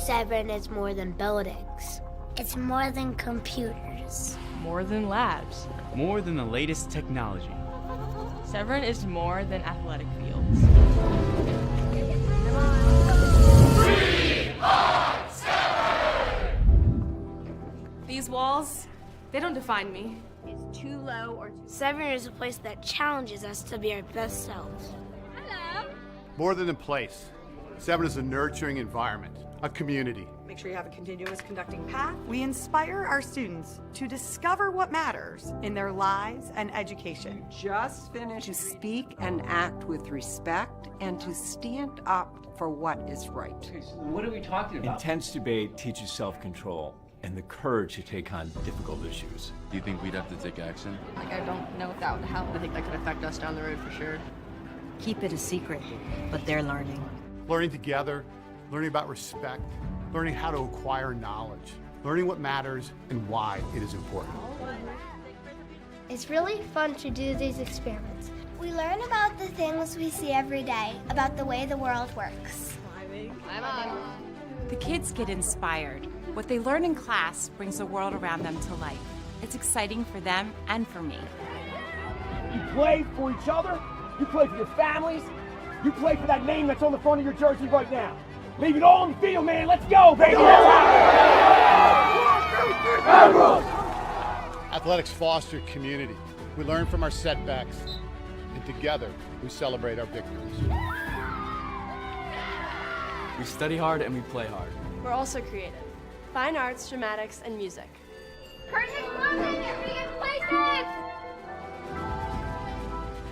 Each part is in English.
Severn is more than buildings. It's more than computers. More than labs. More than the latest technology. Severn is more than athletic fields. We are Severn! These walls, they don't define me. It's too low or too... Severn is a place that challenges us to be our best selves. Hello. More than a place, Severn is a nurturing environment, a community. Make sure you have a continuous conducting path. We inspire our students to discover what matters in their lives and education. Just finish to speak and act with respect and to stand up for what is right. What are we talking about? Intense debate teaches self-control and the courage to take on difficult issues. Do you think we'd have to take action? I don't know if that would help. I think that could affect us down the road for sure. Keep it a secret, but they're learning. Learning together, learning about respect, learning how to acquire knowledge, learning what matters and why it is important. It's really fun to do these experiments. We learn about the things we see every day, about the way the world works. The kids get inspired. What they learn in class brings the world around them to life. It's exciting for them and for me. You play for each other, you play for your families, you play for that name that's on the front of your jersey right now. Leave it all on the field, man. Let's go, baby. Athletics foster community. We learn from our setbacks, and together we celebrate our victories. We study hard and we play hard. We're also creative. Fine arts, dramatics, and music.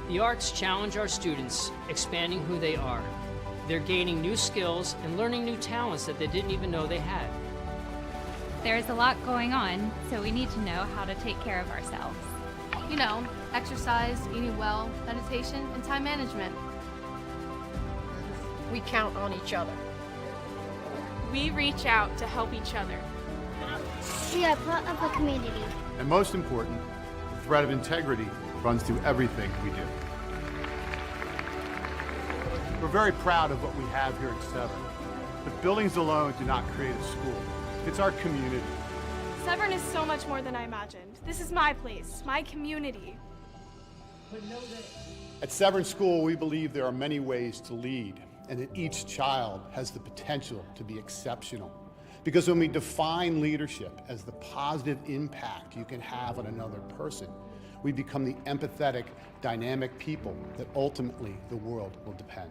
The arts challenge our students, expanding who they are. They're gaining new skills and learning new talents that they didn't even know they had. There's a lot going on, so we need to know how to take care of ourselves. You know, exercise, eating well, meditation, and time management. We count on each other. We reach out to help each other. We are part of a community. And most important, the thread of integrity runs through everything we do. We're very proud of what we have here at Severn. But buildings alone do not create a school. It's our community. Severn is so much more than I imagined. This is my place, my community. At Severn School, we believe there are many ways to lead, and that each child has the potential to be exceptional. Because when we define leadership as the positive impact you can have on another person, we become the empathetic, dynamic people that ultimately the world will depend.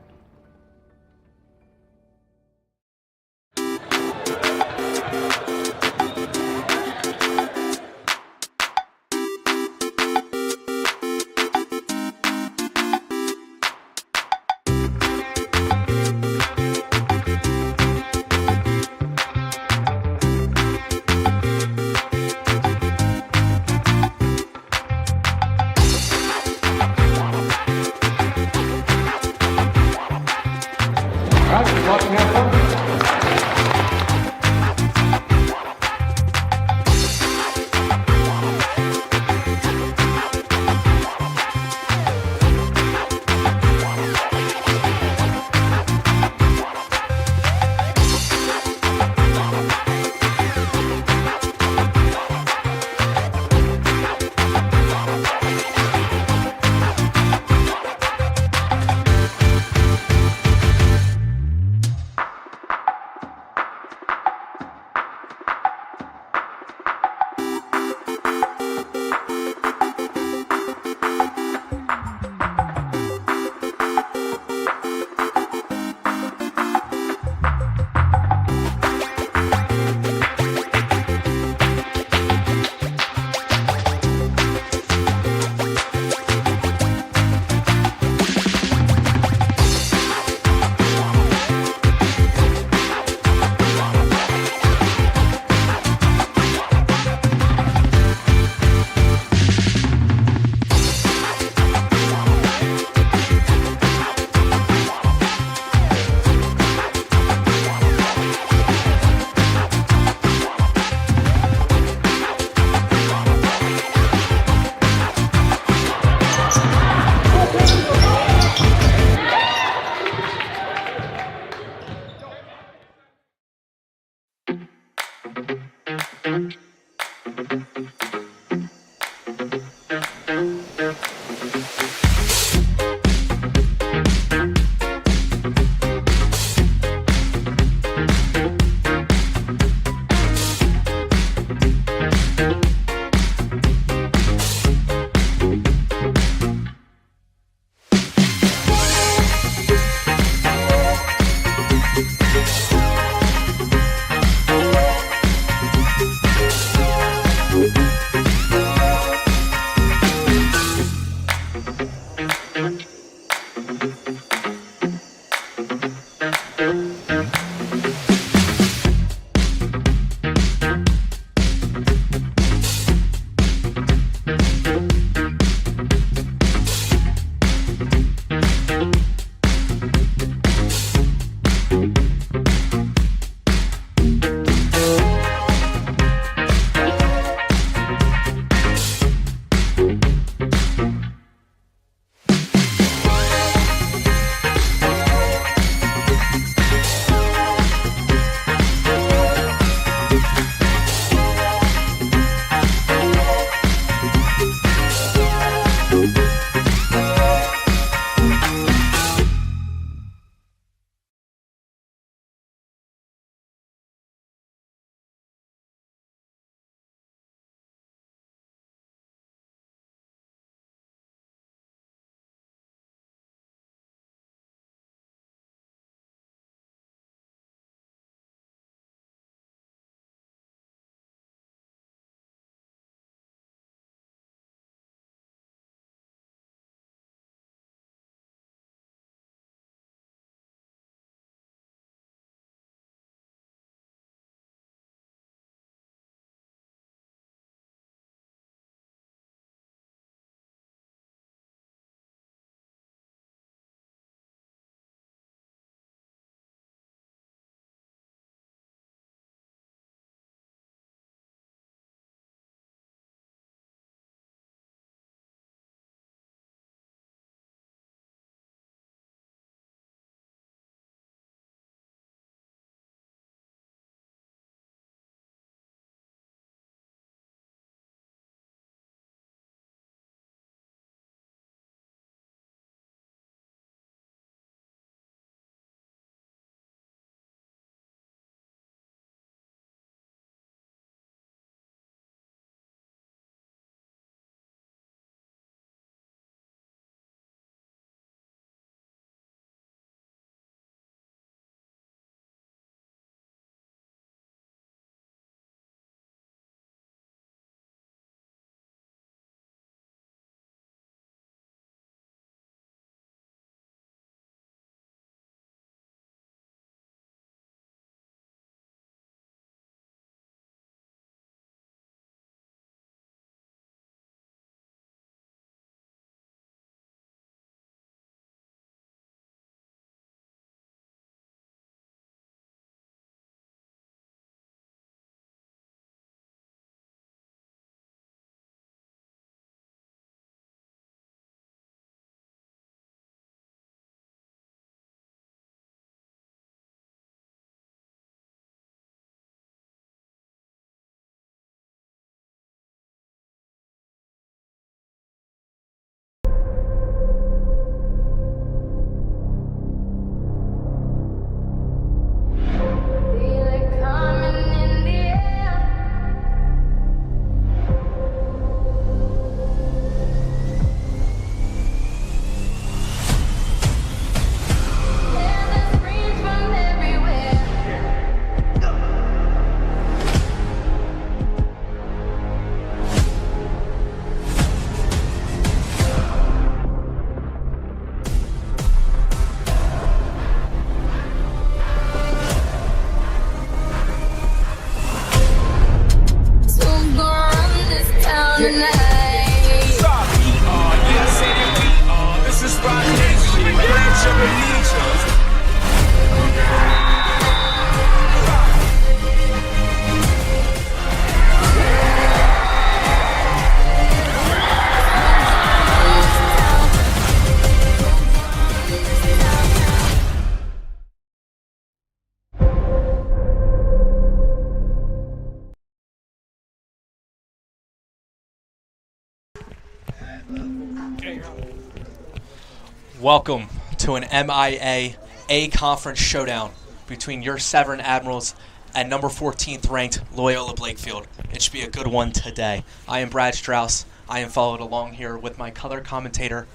Welcome to an MIA A-Conference showdown between your Severn Admirals and number 14th ranked Loyola Blakefield. It should be a good one today. I am Brad Strauss. I am followed along here with my color commentator,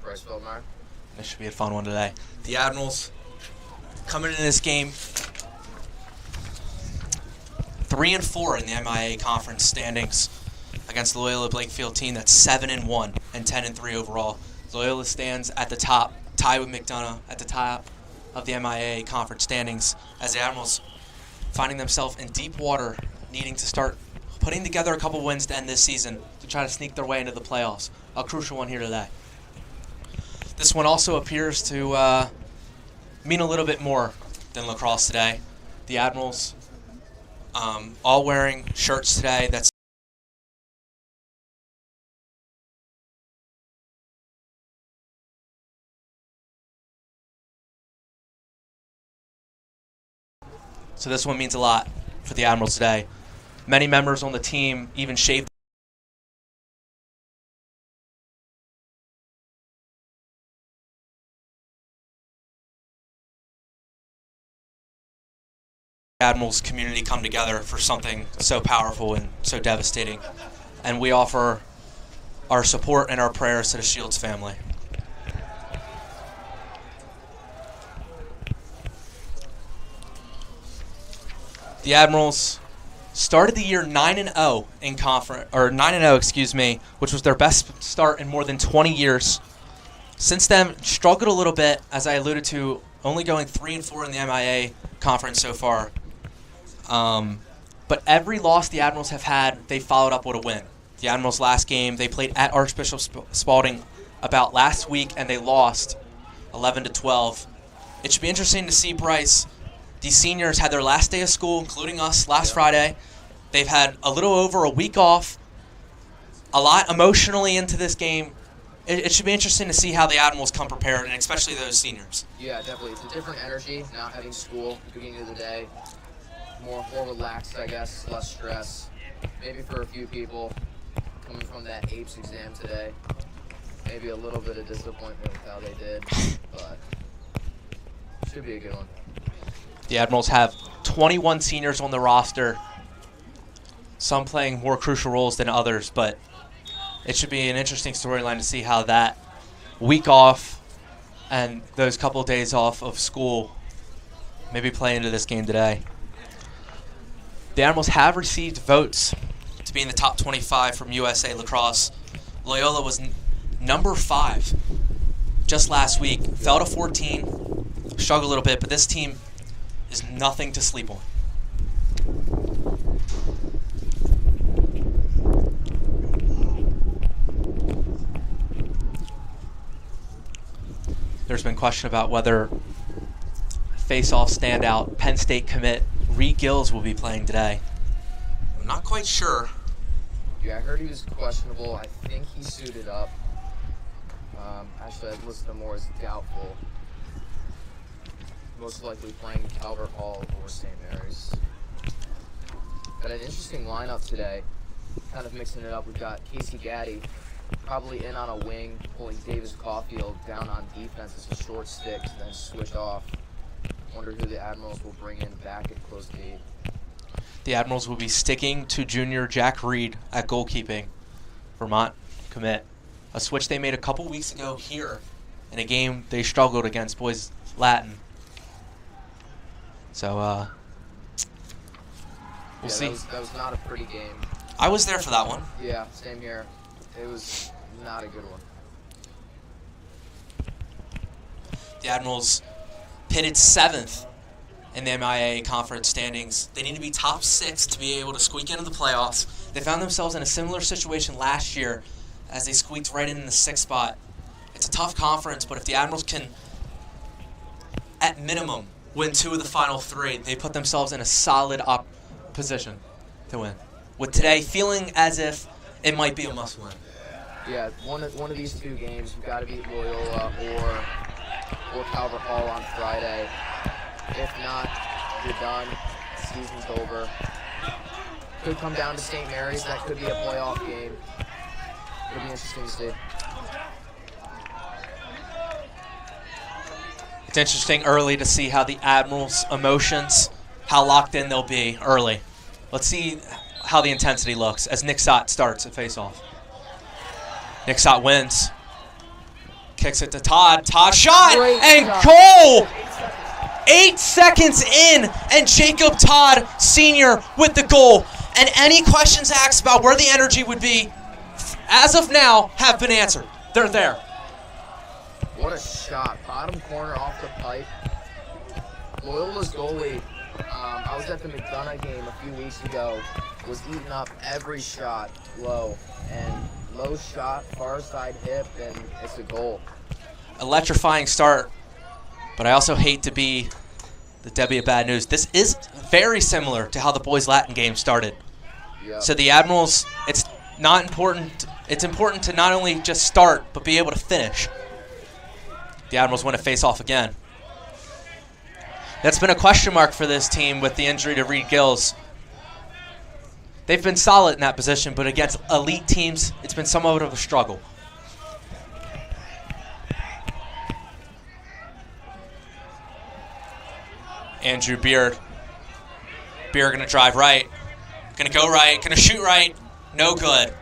Bryce Feldmeyer. This should be a fun one today. The Admirals coming into this game 3-4 in the MIA Conference standings against the Loyola Blakefield team that's 7-1 and 10-3 overall. Loyola stands at the top, tied with McDonough at the top of the MIA Conference standings as the Admirals finding themselves in deep water, needing to start putting together a couple wins to end this season to try to sneak their way into the playoffs. A crucial one here today. This one also appears to mean a little bit more than lacrosse today. The Admirals all wearing shirts today that's so this one means a lot for the Admirals today. Many members on the team even shaved the Admirals community come together for something so powerful and so devastating. And we offer our support and our prayers to the Shields family. The Admirals started the year 9-0 in conference, or 9-0, excuse me, which was their best start in more than 20 years. Since then, struggled a little bit, as I alluded to, only going 3-4 in the MIA conference so far. But every loss the Admirals have had, they followed up with a win. The Admirals' last game, they played at Archbishop Spalding about last week, and they lost 11-12. It should be interesting to see, Bryce. These seniors had their last day of school, including us, last Friday. They've had a little over a week off, a lot emotionally into this game. It should be interesting to see how the Admirals come prepared, and especially those seniors. Yeah, definitely. It's a different energy, not having school at the beginning of the day. More relaxed, I guess, less stress. Maybe for a few people coming from that APES exam today, maybe a little bit of disappointment with how they did, but it should be a good one. The Admirals have 21 seniors on the roster, some playing more crucial roles than others, but it should be an interesting storyline to see how that week off and those couple of days off of school maybe play into this game today. The Admirals have received votes to be in the top 25 from USA Lacrosse. Loyola was number 5 just last week, fell to 14, struggled a little bit, but this team is nothing to sleep on. There's been question about whether face-off standout Penn State commit Reed Gills will be playing today. I'm not quite sure. Yeah, I heard he was questionable. I think he suited up. Actually, I'd listed him more as doubtful. Most likely playing Calvert Hall or St. Mary's. Got an interesting lineup today. Kind of mixing it up. We've got Casey Gaddy probably in on a wing, pulling Davis Caulfield down on defense as a short stick, then switch off. Wonder who the Admirals will bring in back at close gate. The Admirals will be sticking to junior Jack Reed at goalkeeping. Vermont commit. A switch they made a couple weeks ago here in a game they struggled against Boys Latin. So, we'll see. That was not a pretty game. I was there for that one. Yeah, same here. It was not a good one. The Admirals pitted 7th in the MIA conference standings. They need to be top 6 to be able to squeak into the playoffs. They found themselves in a similar situation last year as they squeaked right in the 6th spot. It's a tough conference, but if the Admirals can, at minimum, win 2 of the final 3, they put themselves in a solid position to win. With today feeling as if it might be a must-win. Yeah, one of these 2 games, you've got to beat Loyola or Calvert Hall on Friday. If not, you're done. Season's over. Could come down to St. Mary's. That could be a playoff game. It'll be interesting to see. It's interesting early to see how the Admirals' emotions, how locked in they'll be early. Let's see how the intensity looks as Nick Sott starts at face-off. Nick Sott wins. Kicks it to Todd. Todd shot and goal! 8 seconds in, and Jacob Todd, Sr., with the goal. And any questions asked about where the energy would be, as of now, have been answered. They're there. What a shot. Bottom corner off the pipe. Loyola's goalie, I was at the McDonough game a few weeks ago, was eating up every shot low. And low shot, far side hip, and it's a goal. Electrifying start, but I also hate to be the Debbie of bad news. This is very similar to how the boys Latin game started. Yep. So the Admirals, it's not important. It's important to not only just start, but be able to finish. The Admirals win a face-off again. That's been a question mark for this team with the injury to Reed Gills. They've been solid in that position, but against elite teams, it's been somewhat of a struggle. Andrew Beard. Beard going to drive right. Going to go right. Going to shoot right. No good.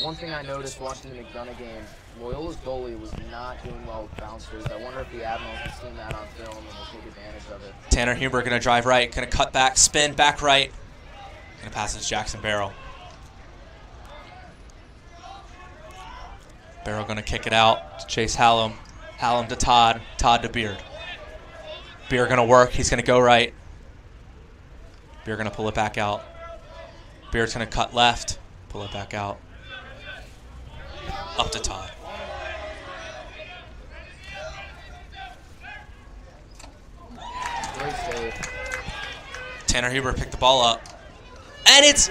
One thing I noticed watching the McDonough game, Loyola's goalie was not doing well with bouncers. I wonder if the Admirals have seen that on film and will take advantage of it. Tanner Huber going to drive right. Going to cut back, spin, back right. Going to pass it to Jackson Barrow. Barrow going to kick it out to Chase Hallam. Hallam to Todd. Todd to Beard. Beard going to work. He's going to go right. Beard going to pull it back out. Beard's going to cut left. Pull it back out. Up to Todd. Great save. Tanner Huber picked the ball up. And it's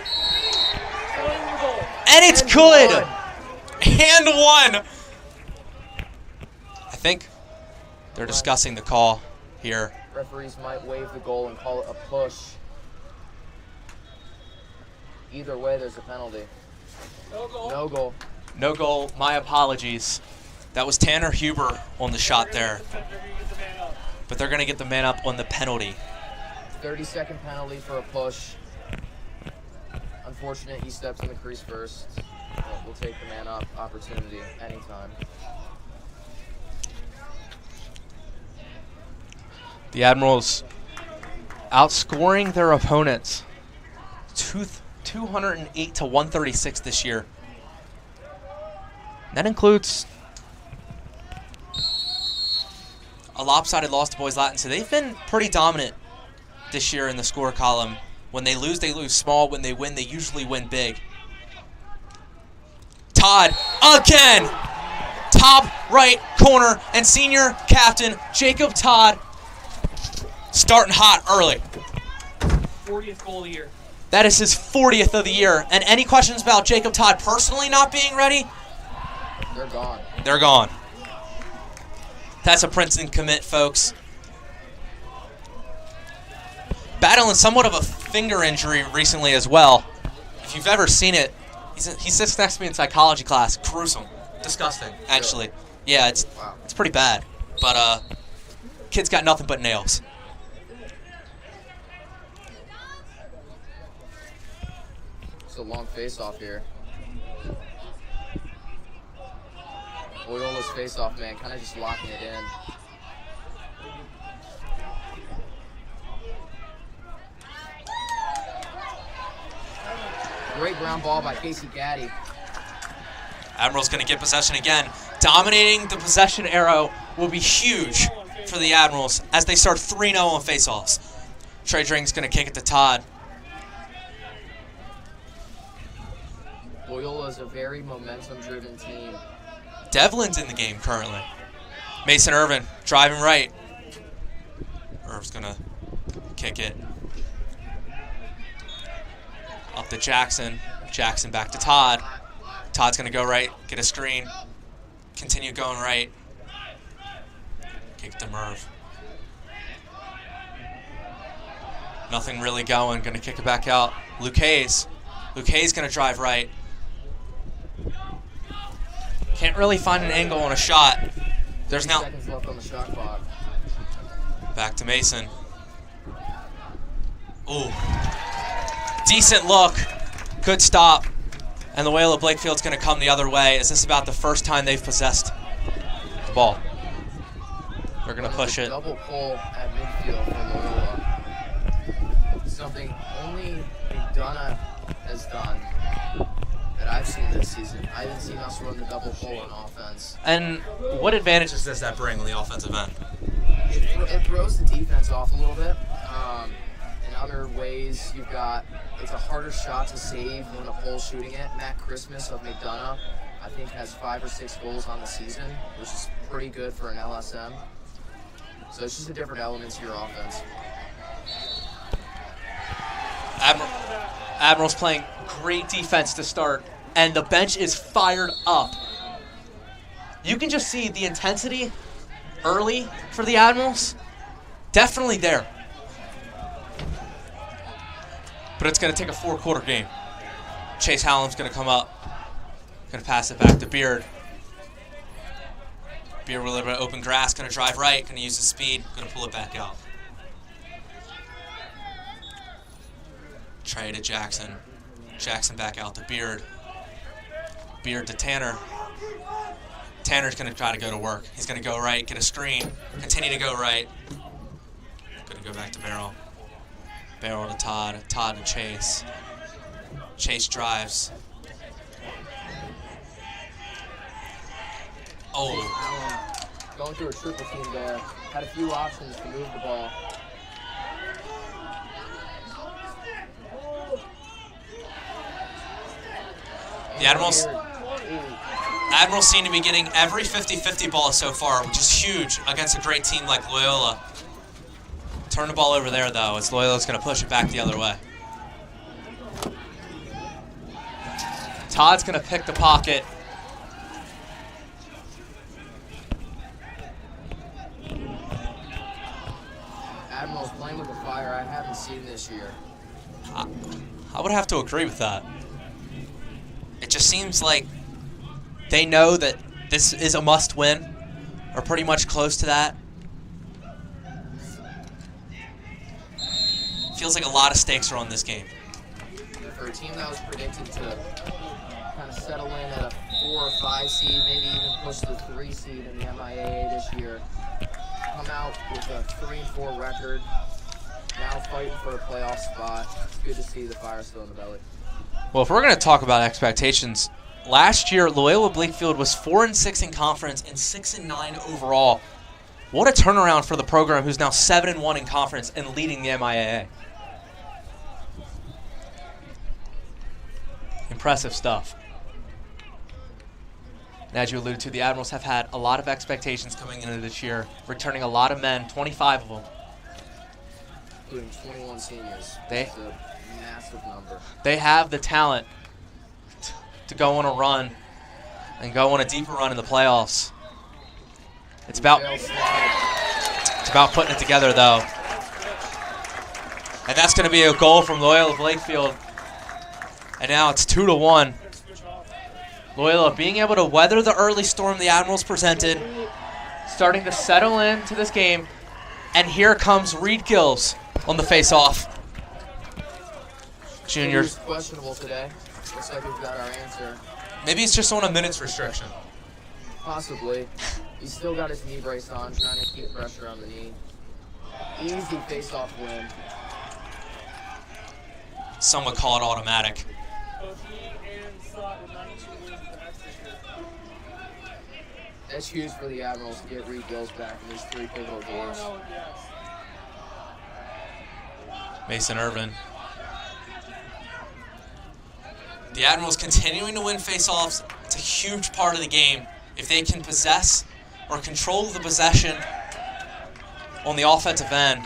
good. And one. I think they're discussing the call here. Referees might waive the goal and call it a push. Either way, there's a penalty. No goal. No goal. No goal. My apologies. That was Tanner Huber on the shot there. But they're going to get the man up on the penalty. 30-second penalty for a push. Unfortunate he steps in the crease first. But we'll take the man up opportunity anytime. The Admirals outscoring their opponents 208 to 136 this year. That includes a lopsided loss to Boys Latin. So they've been pretty dominant this year in the score column. When they lose small. When they win, they usually win big. Todd again. Top right corner. And senior captain Jacob Todd starting hot early. 40th goal of the year. That is his 40th of the year. And any questions about Jacob Todd personally not being ready? They're gone. They're gone. That's a Princeton commit, folks. Battling somewhat of a finger injury recently as well. If you've ever seen it, he sits next to me in psychology class. Gruesome. Disgusting, actually. Yeah, it's pretty bad. But kid's got nothing but nails. It's a long face-off here. Loyola's face-off man, kind of just locking it in. Great ground ball by Casey Gaddy. Admiral's going to get possession again. Dominating the possession arrow will be huge for the Admirals as they start 3-0 on face-offs. Trey Dring's going to kick it to Todd. Loyola is a very momentum-driven team. Devlin's in the game currently. Mason Irvin driving right. Irv's going to kick it. Up to Jackson. Jackson back to Todd. Todd's going to go right, get a screen. Continue going right. Kick to Merv. Nothing really going. Going to kick it back out. Luque. Luque's going to drive right. Can't really find an angle on a shot. There's now seconds left on the shot clock. back to Mason. Ooh. Decent look. Good stop. And Loyola Blakefield's going to come the other way. Is this about the first time they've possessed the ball? They're going to push it. Double pull at midfield for Loyola. Something only McDonough has done that I've seen this season. I haven't seen us run the double pull on offense. And what advantages does that bring on the offensive end? It throws the defense off a little bit. In other ways, you've got, it's a harder shot to save when a pole's shooting it. Matt Christmas of McDonough, I think, has 5 or 6 goals on the season, which is pretty good for an LSM. So it's just a different element to your offense. Admiral's playing great defense to start, and the bench is fired up. You can just see the intensity early for the Admirals. Definitely there. But it's going to take a 4-quarter game. Chase Hallam's going to come up. Going to pass it back to Beard. Beard with a little bit of open grass. Going to drive right. Going to use his speed. Going to pull it back out. Trey to Jackson. Jackson back out to Beard. Beard to Tanner. Tanner's going to try to go to work. He's going to go right, get a screen, continue to go right. Going to go back to Barrel. Barrel to Todd. Todd to Chase. Chase drives. Oh. Going through a triple team there. Had a few options to move the ball. The Admirals seem to be getting every 50-50 ball so far, which is huge against a great team like Loyola. Turn the ball over there, though, as Loyola's going to push it back the other way. Todd's going to pick the pocket. Admirals playing with the fire I haven't seen this year. I would have to agree with that. It just seems like they know that this is a must-win, or pretty much close to that. Feels like a lot of stakes are on this game. For a team that was predicted to kind of settle in at a 4 or 5 seed, maybe even push the 3 seed in the MIAA this year, come out with a 3-4 record, now fighting for a playoff spot. It's good to see the fire still in the belly. Well, if we're going to talk about expectations, last year Loyola Blakefield was 4-6 in conference and 6-9 overall. What a turnaround for the program, who's now 7-1 in conference and leading the MIAA. Impressive stuff. And as you alluded to, the Admirals have had a lot of expectations coming into this year, returning a lot of men, 25 of them. Including 21 seniors. That's a massive number. They have the talent to go on a run and go on a deeper run in the playoffs. It's about putting it together, though. And that's going to be a goal from Loyola Blakefield. And now it's 2-1. Loyola being able to weather the early storm the Admirals presented, starting to settle into this game. And here comes Reed Gills on the face-off. Junior. Questionable today. Looks like we've got our answer. Maybe he's just on a minutes restriction. Possibly. He's still got his knee brace on, trying to keep pressure on the knee. Easy face-off win. Some would call it automatic. That's huge for the Admirals to get Reed Gills back in these 3 pivotal games. Mason Irvin. The Admirals continuing to win face-offs. It's a huge part of the game. If they can possess or control the possession on the offensive end,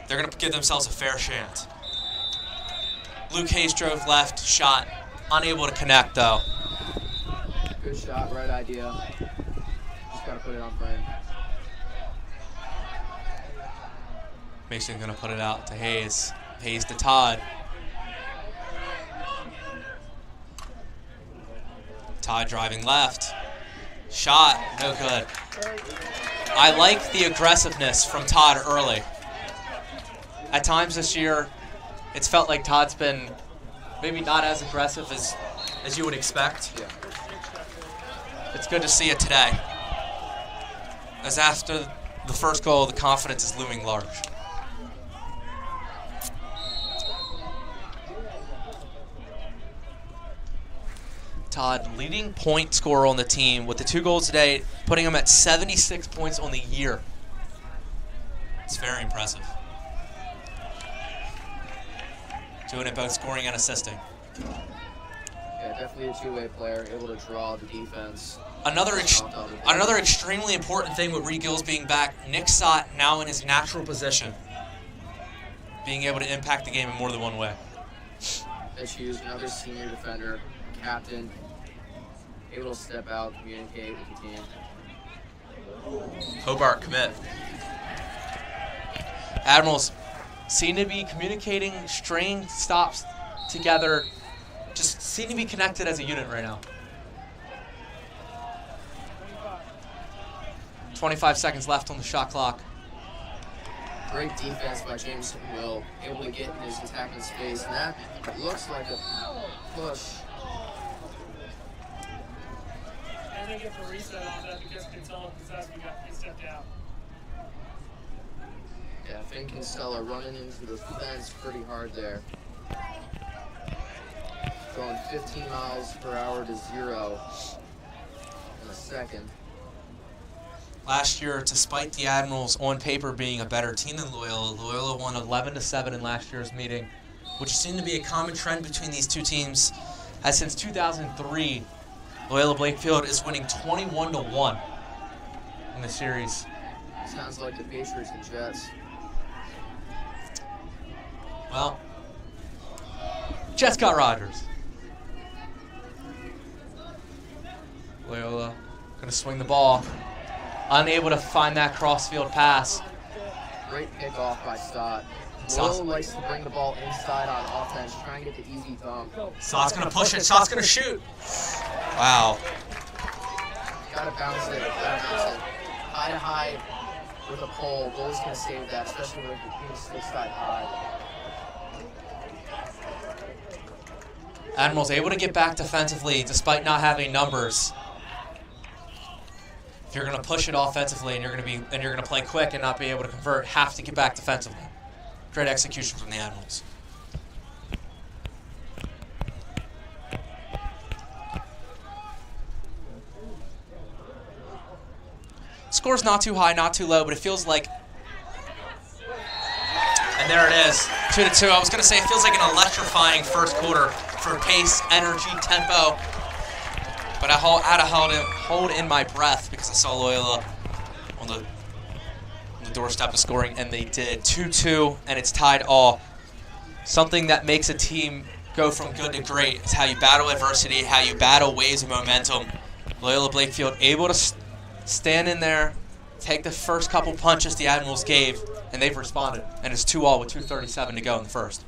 they're going to give themselves a fair chance. Luke Hayes drove left, shot, unable to connect, though. Good shot, right idea. Just got to put it on frame. Mason going to put it out to Hayes. Hayes to Todd. Todd driving left. Shot, no good. I like the aggressiveness from Todd early. At times this year, it's felt like Todd's been maybe not as aggressive as you would expect. Yeah. It's good to see it today. As after the first goal, the confidence is looming large. Todd, leading point scorer on the team with the 2 goals today, putting him at 76 points on the year. It's very impressive. Doing it both scoring and assisting. Yeah, definitely a two-way player, able to draw the defense. Another extremely important thing with Reed Gills being back, Nick Sott now in his natural position, being able to impact the game in more than one way. Mitch Hughes, another senior defender, captain, able to step out, communicate with the team. Hobart commit. Admirals seem to be communicating, string stops together, just seem to be connected as a unit right now. 25 seconds left on the shot clock. Great defense by James Will, able to get in his attacking space, and that looks like a push. And they get the reset on that because Kinsella he stepped out. Yeah, Finn Kinsella running into the fence pretty hard there. Going 15 miles per hour to 0 in a second. Last year, despite the Admirals on paper being a better team than Loyola, Loyola won 11-7 in last year's meeting, which seemed to be a common trend between these two teams, as since 2003, Loyola Blakefield is winning 21-1 in the series. Sounds like the Patriots and Jets. Well, Jets got Rodgers. Loyola gonna swing the ball. Unable to find that crossfield pass. Great pickoff by Stott. Loyola likes to bring the ball inside on offense, trying to get the easy thumb. Stott's gonna push it, Stott's gonna shoot. Wow. Gotta bounce it, High to high with a pole. Goalie's gonna save that, especially with it being stick side high. Admirals able to get back defensively despite not having numbers. If you're going to push it offensively and you're going to play quick and not be able to convert, have to get back defensively. Great execution from the Admirals. Score's not too high, not too low, but it feels like, and there it is, 2-2. I was going to say it feels like an electrifying first quarter for pace, energy, tempo. But I had to hold in my breath because I saw Loyola on the doorstep of scoring, and they did 2-2, and it's tied all. Something that makes a team go from good to great is how you battle adversity, how you battle waves of momentum. Loyola Blakefield able to stand in there, take the first couple punches the Admirals gave, and they've responded. And it's 2-all with 2:37 to go in the first.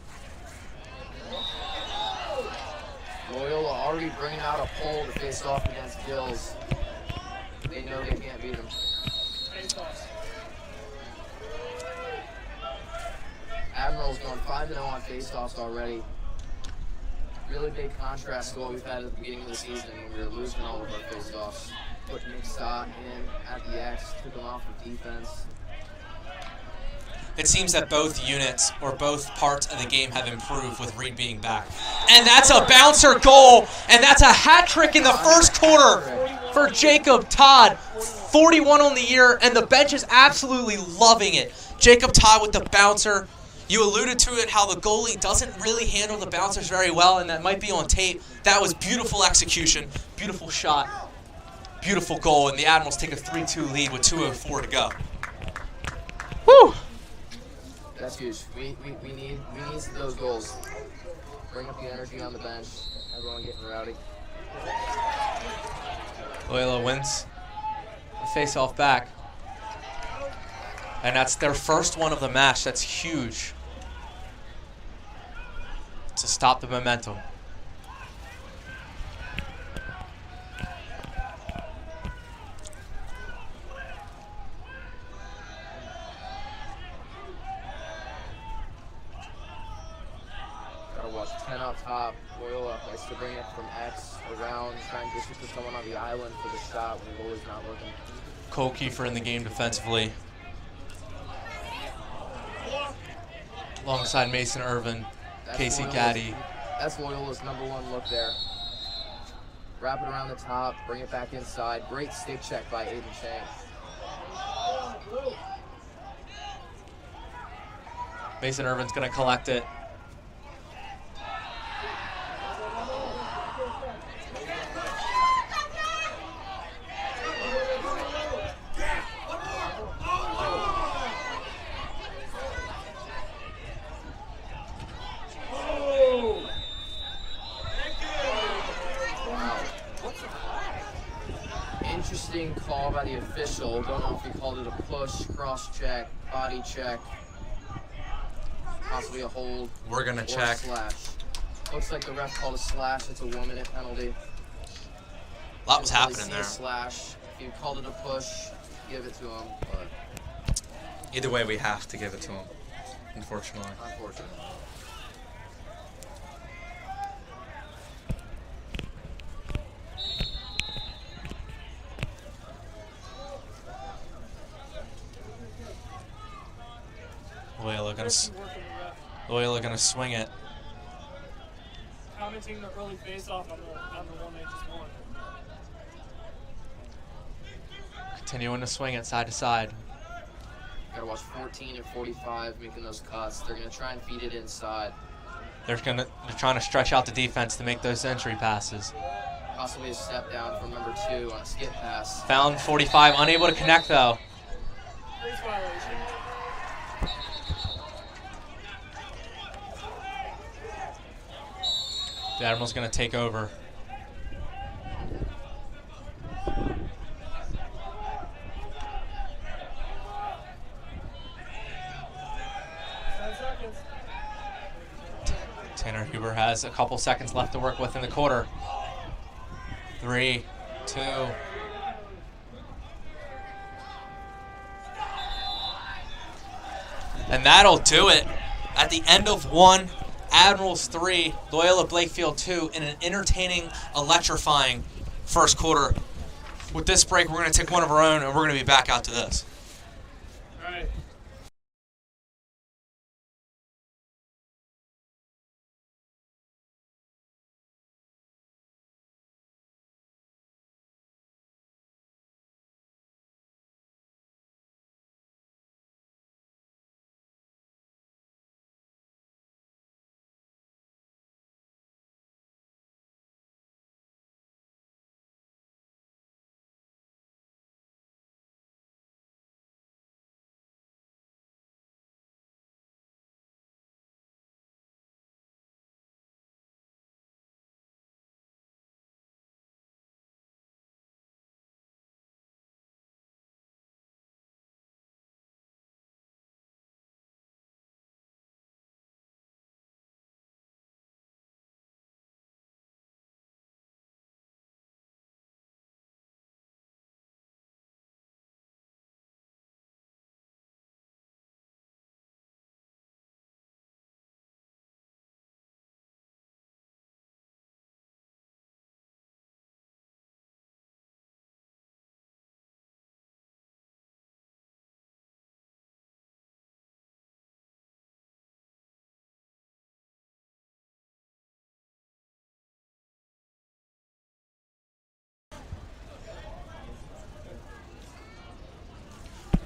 Loyola already bringing out a pole to face off against Gills. They know they can't beat them. Admirals going 5-0 on faceoffs already. Really big contrast to what we've had at the beginning of the season when we were losing all of our faceoffs. Put Nick Stott in at the X, took him off of defense. It seems that both units or both parts of the game have improved with Reed being back. And that's a bouncer goal, and that's a hat trick in the first quarter for Jacob Todd. 41 on the year, and the bench is absolutely loving it. Jacob Todd with the bouncer. You alluded to it, how the goalie doesn't really handle the bouncers very well, and that might be on tape. That was beautiful execution, beautiful shot, beautiful goal, and the Admirals take a 3-2 lead with 2:04 to go. Whew! That's huge. We need those goals. Bring up the energy on the bench. Everyone getting rowdy. Loyola wins the face-off back. And that's their first one of the match. That's huge to stop the momentum. watch 10 up top. Loyola likes to bring it from X around, try and dish it to someone on the island for the shot when Lola's not looking. Cole Kiefer in the game defensively. Alongside Mason Irvin, Casey Gaddy. That's Loyola's #1 look there. Wrap it around the top, bring it back inside. Great stick check by Aiden Chang. Mason Irvin's going to collect it. Interesting call by the official. Don't know if he called it a push, cross check, body check, possibly a hold. We're gonna or check. Slash. Looks like the ref called a slash. It's a 1-minute penalty. A lot was happening there. Slash. If you called it a push, give it to him. But Either way, we have to give it to him, unfortunately. unfortunately. Loyola gonna swing it. Commenting the early face-off on the one they just won. Continuing to swing it side to side. Gotta watch 14 and 45 making those cuts. They're gonna try and feed it inside. They're trying to stretch out the defense to make those entry passes. Possibly a step down from #2 on a skip pass. Found 45, unable to connect though. Crease violation. The Admiral's gonna take over. Tanner Huber has a couple seconds left to work with in the quarter. 3, 2. And that'll do it. At the end of 1, Admirals 3, Loyola Blakefield 2 in an entertaining, electrifying first quarter. With this break, we're going to take one of our own, and we're going to be back out to this. All right.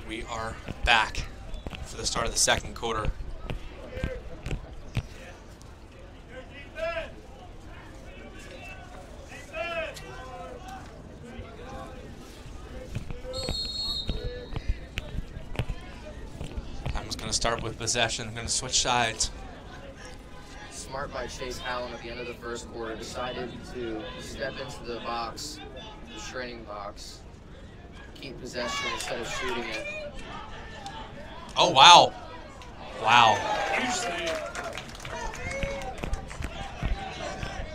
We are back for the start of the second quarter. Time's going to start with possession. Going to switch sides. Smart by Chase Allen at the end of the first quarter. Decided to step into the box, the training box. Keep possession instead of shooting it. Oh, wow. Wow.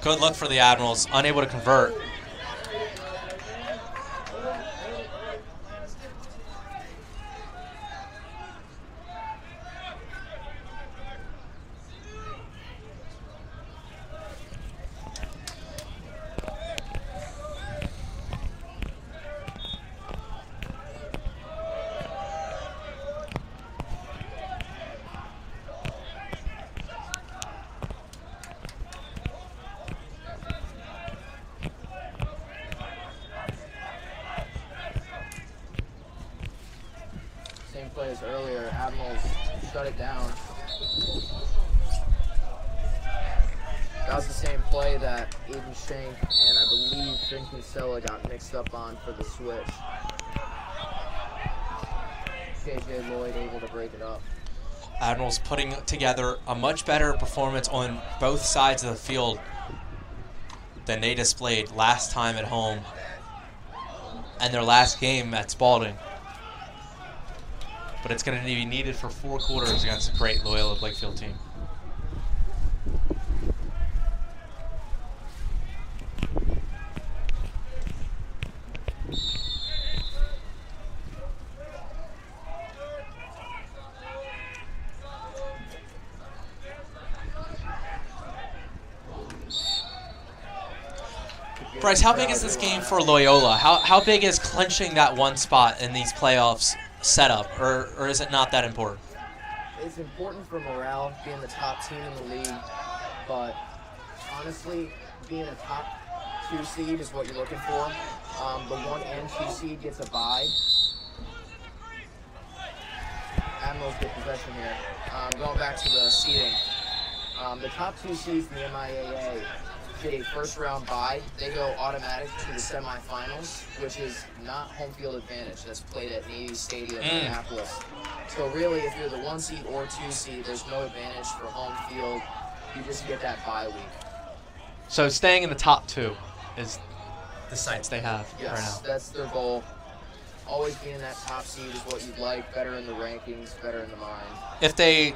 Good look for the Admirals. Unable to convert. same play as earlier. Admirals shut it down. That was the same play that Aiden Shank and I believe Finn Kinsella got mixed up on for the switch. KJ Lloyd able to break it up. Admirals putting together a much better performance on both sides of the field than they displayed last time at home and their last game at Spalding. But it's going to be needed for 4 quarters against a great Loyola Blakefield team. Bryce, how big is this game for Loyola? How big is clinching that one spot in these playoffs setup, or is it not that important? It's important for morale, being the top team in the league, but honestly, being a top 2 seed is what you're looking for. The 1 and 2 seed gets a bye. Admirals get possession here. Going back to the seeding, the top 2 seeds in the MIAA get a first-round bye. They go automatic to the semifinals, which is not home field advantage. That's played at Navy Stadium in Annapolis. So really, if you're the 1 seed or 2 seed, there's no advantage for home field. You just get that bye week. So staying in the top 2 is the sights they have right now. Yes, that's their goal. Always being that top seed is what you'd like. Better in the rankings, better in the mind. If they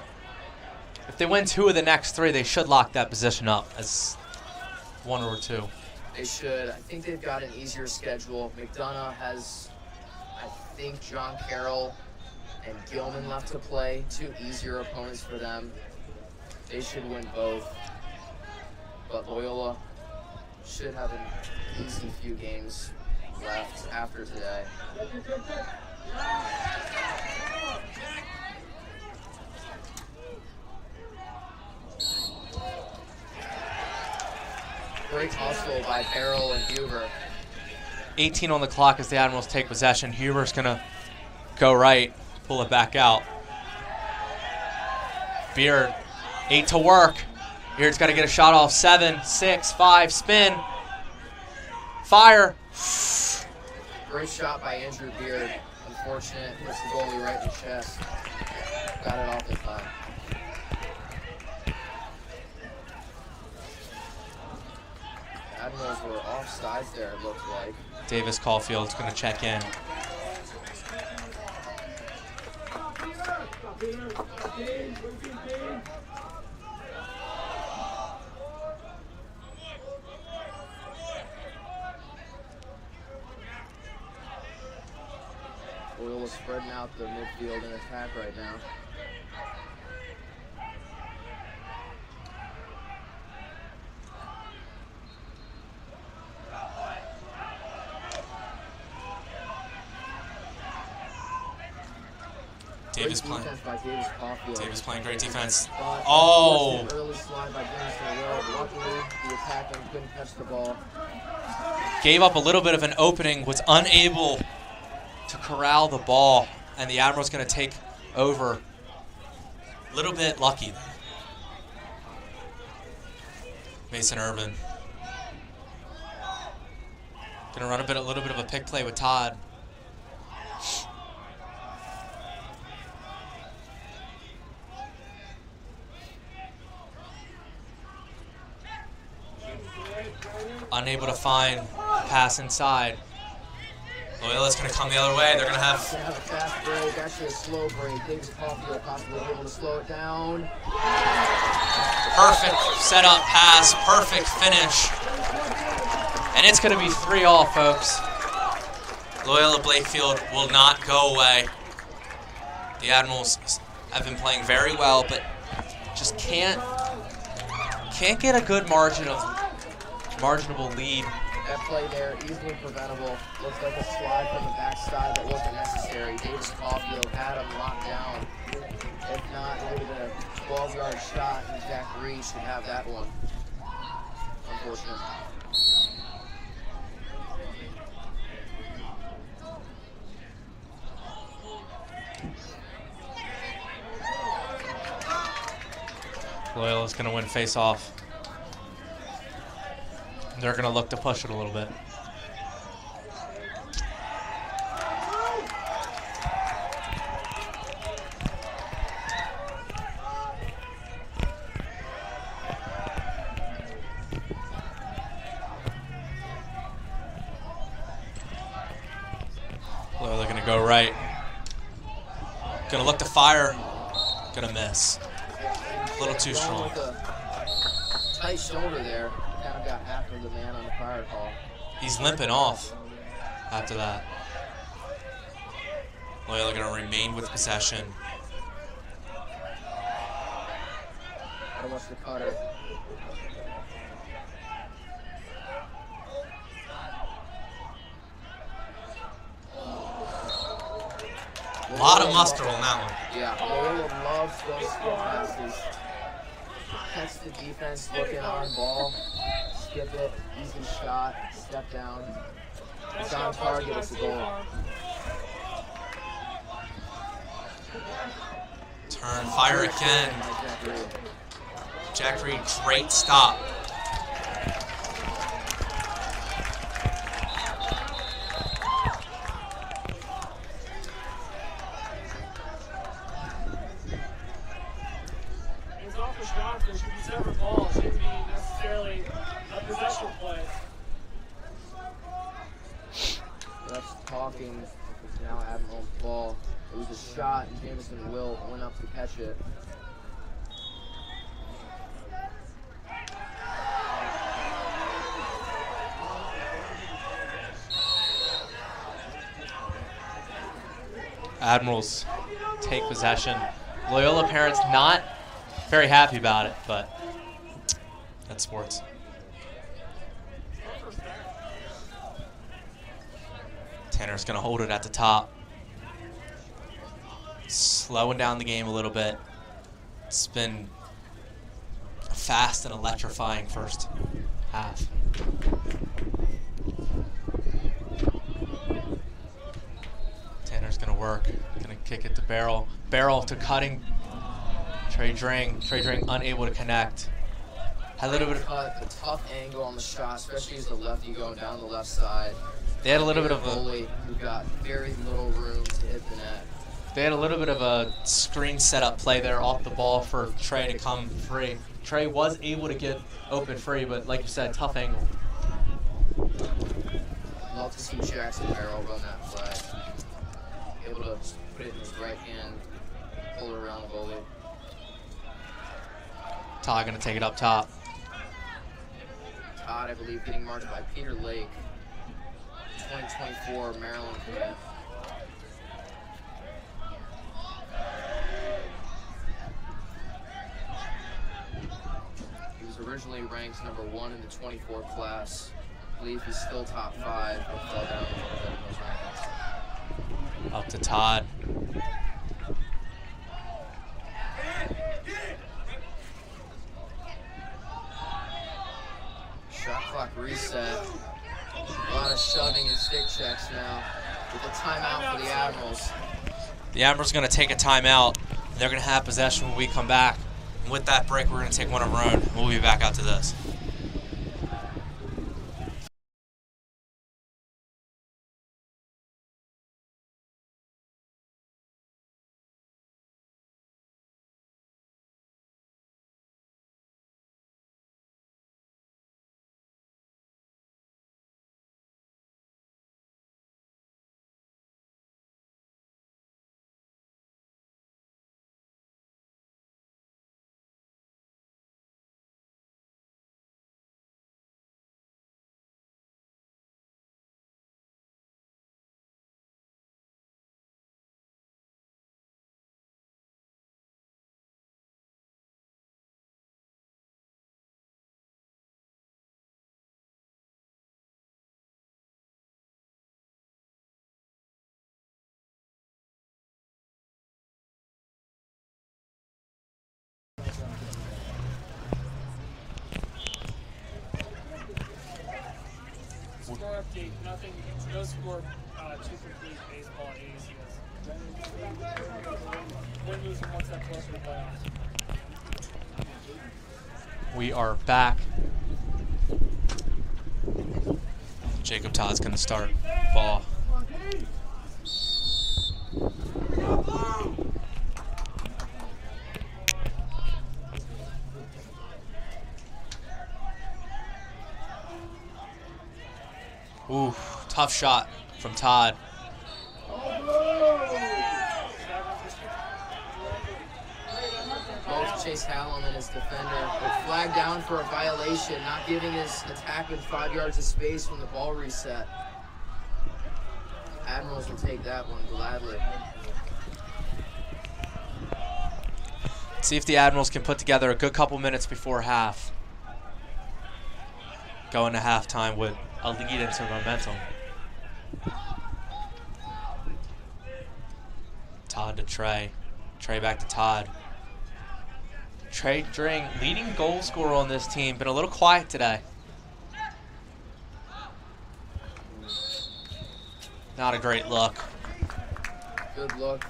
win 2 of the next 3, they should lock that position up as 1 or 2. They should. I think they've got an easier schedule. McDonough has, I think, John Carroll and Gilman left to play. 2 easier opponents for them. They should win both. But Loyola should have an easy few games left after today. Great hustle by Barrel and Huber. 18 on the clock as the Admirals take possession. Huber's going to go right, pull it back out. Beard, 8 to work. Beard's got to get a shot off. 7, 6, 5, spin. Fire. Great shot by Andrew Beard. Unfortunate, hits the goalie right in the chest. Got it off in time. Admirals were offsides there, it looked like. Davis Caulfield's going to check in. Loyola spreading out the midfield in attack right now. Davis playing. Davis playing great defense. Oh! Early slide by Jameson Will. Luckily, the attacker couldn't catch the ball. Gave up a little bit of an opening, was unable to corral the ball, and the Admiral's going to take over. A little bit lucky there. Mason Urban. Going to run a little bit of a pick play with Todd. Unable to find pass inside. Loyola's going to come the other way. They're going to have a fast break, actually a slow break. Davis Caulfield possibly able to slow it down. Perfect setup pass, perfect finish. And it's going to be 3-all, folks. Loyola Blakefield will not go away. The Admirals have been playing very well, but just can't get a good marginable lead. That play there, easily preventable. Looks like a slide from the backside that wasn't necessary. Davis Caulfield had him locked down. If not, it would have been a 12-yard shot, and Jack Reed should have that one. Unfortunate. Loyola's going to win face-off. They're going to look to push it a little bit. Loyola going to go right. Going to look to fire. Going to miss. A little too strong. Tight shoulder there. Kind of got after the man on the fire call. He's limping off after that. Loyola going to remain with possession. Gotta watch the cutter. A lot of muscle on that one. Yeah, Loyola loves those skill passes. Catch the defense, looking on ball, skip it, easy shot, step down. It's on target, it's a goal. Turn, fire again. Jack Reed, great stop. It's off the Johnson. It should be Severn ball. It shouldn't be necessarily a possession play. Refs talking. It's now Admiral's ball. It was a shot, and Jameson Will went up to catch it. Admirals take possession. Loyola parents not very happy about it, but that's sports. Tanner's going to hold it at the top. Slowing down the game a little bit. It's been a fast and electrifying first half. Tanner's going to work. Going to kick it to Barrel. Barrel to cutting. Trey Dring unable to connect. Had a little bit of a tough angle on the shot, especially as the lefty going down the left side. They had a little bit of a goalie who got very little room to hit the net. They had a little bit of a screen setup play there off the ball for Trey to come free. Trey was able to get open free, but like you said, tough angle. Love to see Jackson Barrel run that play. Able to put it in his right hand, pull it around the goalie. Todd going to take it up top. Todd, I believe, getting marked by Peter Lake. 2024 Maryland commit. He was originally ranked number 1 in the 24 class. I believe he's still top 5, but fell down a little bit in those rankings. Up to Todd. Shot clock reset. A lot of shoving and stick checks now. With a timeout for the Admirals. The Admirals going to take a timeout. They're going to have possession when we come back. And with that break, we're going to take one of our own. We'll be back after this. Score update, nothing, no score to complete baseball at ACS. Win, lose, and one step closer to the playoffs. We are back. Jacob Todd's going to start ball. Ooh, tough shot from Todd. Both Chase Hallam and his defender were flagged down for a violation, not giving his attackman 5 yards of space when the ball reset. Admirals will take that one gladly. See if the Admirals can put together a good couple minutes before half. Go into halftime with a lead and some momentum. Todd to Trey. Trey back to Todd. Trey Dring, leading goal scorer on this team, been a little quiet today. Not a great look. Good look.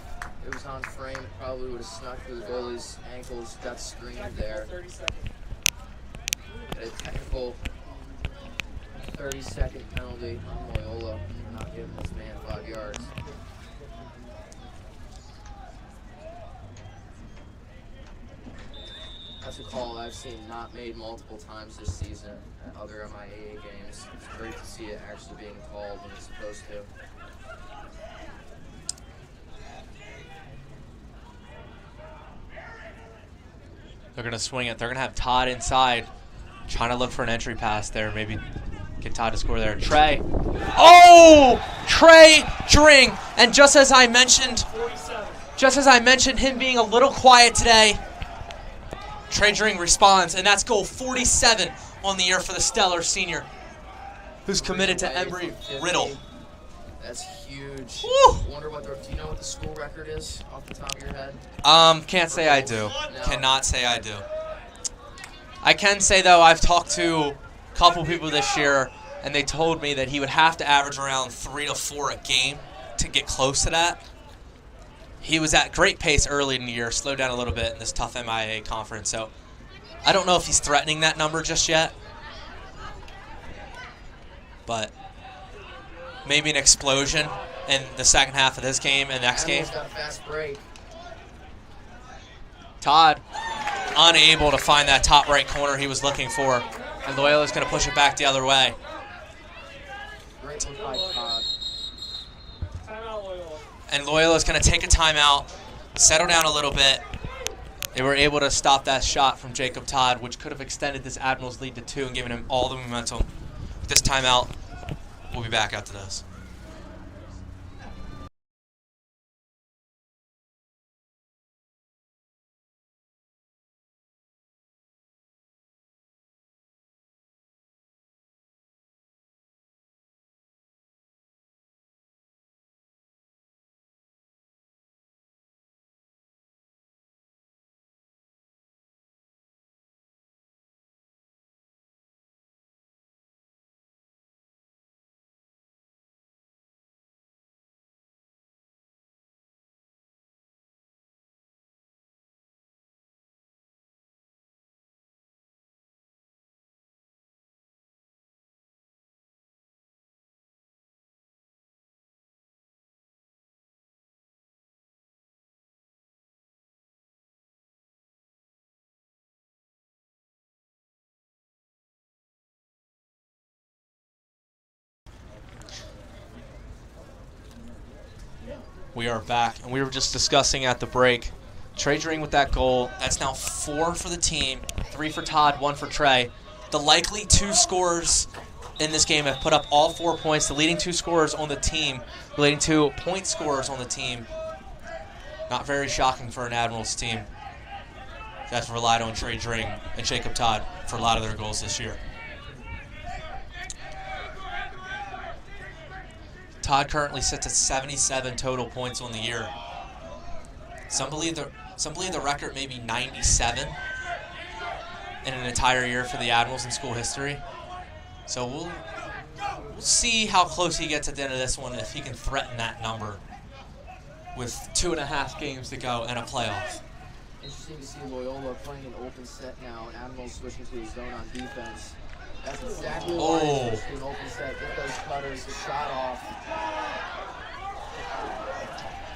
It was on frame. It probably would have snuck through the goalie's ankles. Got screened there. A technical 30-second penalty on Loyola for not giving this man 5 yards. That's a call I've seen not made multiple times this season at other MIAA games. It's great to see it actually being called when it's supposed to. They're going to swing it. They're going to have Todd inside, trying to look for an entry pass there. Maybe get Todd to score there. Trey. Oh! Trey Dring. And just as I mentioned him being a little quiet today, Trey Dring responds, and that's goal 47 on the year for the stellar senior, who's committed to Embry-Riddle. That's huge. Woo! Wonder what do you know what the school record is off the top of your head? Can't say I do. No. Cannot say I do. I can say, though, I've talked to a couple people this year, and they told me that he would have to average around 3 to 4 a game to get close to that. He was at great pace early in the year, slowed down a little bit in this tough MIAA conference. So I don't know if he's threatening that number just yet, but maybe an explosion in the second half of this game and next game. Got a fast break. Todd unable to find that top right corner he was looking for, and Loyola's going to push it back the other way. Great one by Todd. Timeout, Loyola. And Loyola's going to take a timeout, settle down a little bit. They were able to stop that shot from Jacob Todd, which could have extended this Admirals lead to 2 and given him all the momentum. With this timeout, we'll be back after this. We are back, and we were just discussing at the break. Trey Dring with that goal. That's now 4 for the team, 3 for Todd, 1 for Trey. The likely 2 scorers in this game have put up all 4 points. The leading 2 scorers on the team, the leading 2 point scorers on the team. Not very shocking for an Admirals team that's relied on Trey Dring and Jacob Todd for a lot of their goals this year. Todd currently sits at 77 total points on the year. Some believe the record may be 97 in an entire year for the Admirals in school history. So we'll see how close he gets at the end of this one, if he can threaten that number with 2.5 games to go and a playoff. Interesting to see Loyola playing an open set now, and Admiral switching to his zone on defense. That's exactly why they switched to an open set. Get those cutters, the shot off.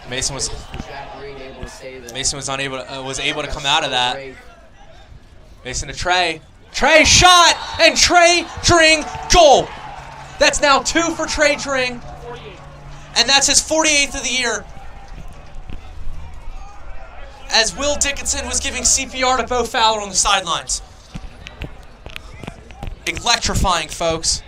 Mason was able to save it. Mason was able to come out of that. Mason to Trey. Trey shot and Trey Dring goal. That's now 2 for Trey Dring, and that's his 48th of the year. As Will Dickinson was giving CPR to Bo Fowler on the sidelines. Electrifying, folks.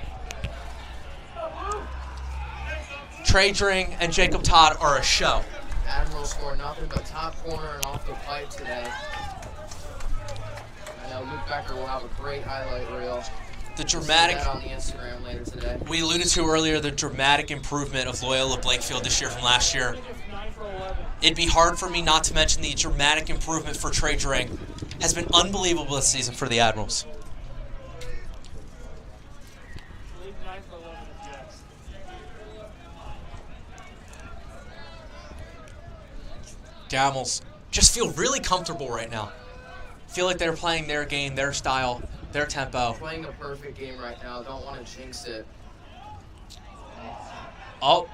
Trey Dring and Jacob Todd are a show. Admiral scored nothing but top corner and off the pipe today. I know Luke Becker will have a great highlight reel. The dramatic, we'll see that on the Instagram later today. We alluded to earlier the dramatic improvement of Loyola Blakefield this year from last year. It'd be hard for me not to mention the dramatic improvement for Trey Dring. Has been unbelievable this season for the Admirals. Admirals just feel really comfortable right now. Feel like they're playing their game, their style, their tempo. Playing a perfect game right now. Don't want to jinx it. Oh.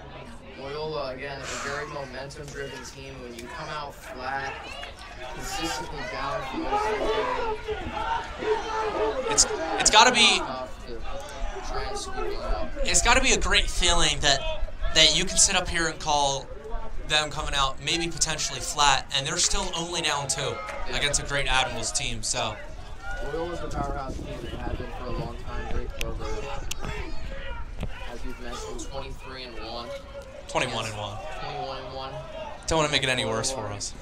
Loyola, again, a very momentum-driven team. When you come out flat, consistently down for most of the game, it's got to be try and scoop it out. It's got to be a great feeling that you can sit up here and call them coming out maybe potentially flat, and they're still only down 2 against a great Admirals team. So Loyola's the powerhouse team. They have been for a long time. Great program. As we've mentioned, 23-1. 21-1. 21-1. Don't want to make it any worse for us.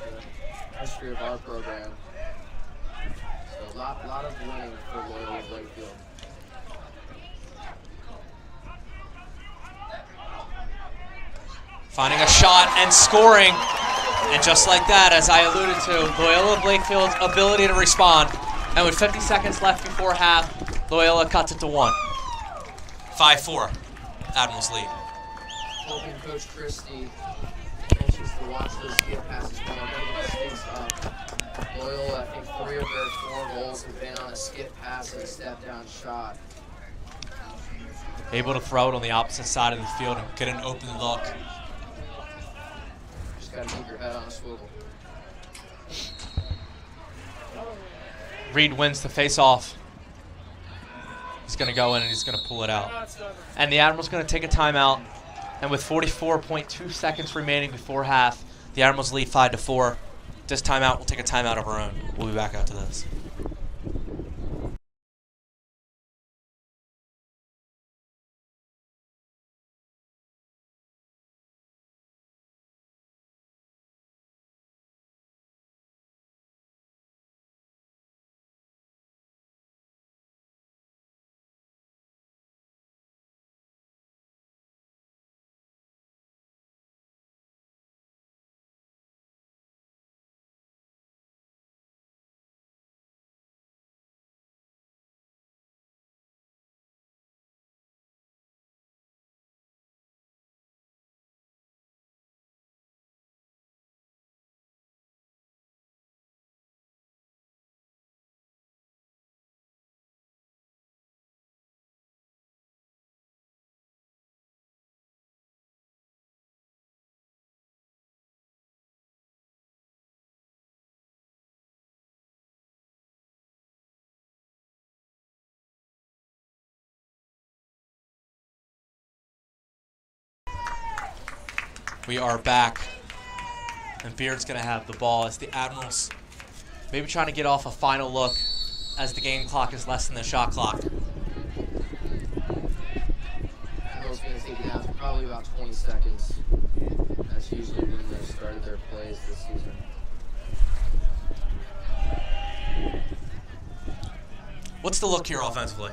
History of our program. So a lot of winning for Loyola Blakefield. Finding a shot and scoring. And just like that, as I alluded to, Loyola Blakefield's ability to respond. And with 50 seconds left before half, Loyola cuts it to 1. 5-4. Admirals lead. Hoping Coach Christie mentions to watch those skip passes more. Gotta get the stakes up. Loyola, I think 3 of their 4 goals have been on a skip pass and a step down shot. Able to throw it on the opposite side of the field and get an open look. Just gotta keep your head on a swivel. Reed wins the face-off. He's going to go in and he's going to pull it out. And the Admirals going to take a timeout. And with 44.2 seconds remaining before half, the Admirals lead 5-4. This timeout, we'll take a timeout of our own. We'll be back after this. We are back, and Beard's going to have the ball as the Admirals maybe trying to get off a final look as the game clock is less than the shot clock. Admirals going to take it out for probably about 20 seconds. That's usually when they started their plays this season. What's the look here offensively?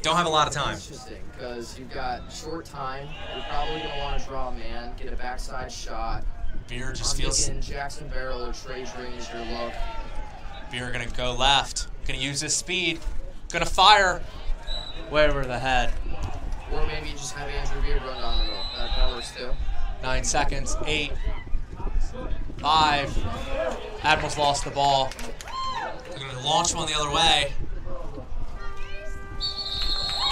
Don't have a lot of time. Interesting, because you've got short time. You're probably going to want to draw a man, get a backside shot. Beard just feels... Jackson Barrel or Trey Dring is your look. Beard going to go left. Going to use his speed. Going to fire. Way over the head. Or maybe just have Andrew Beard run down the middle. That works too. 9 seconds. 8. 5. Admirals lost the ball. They're going to launch one the other way.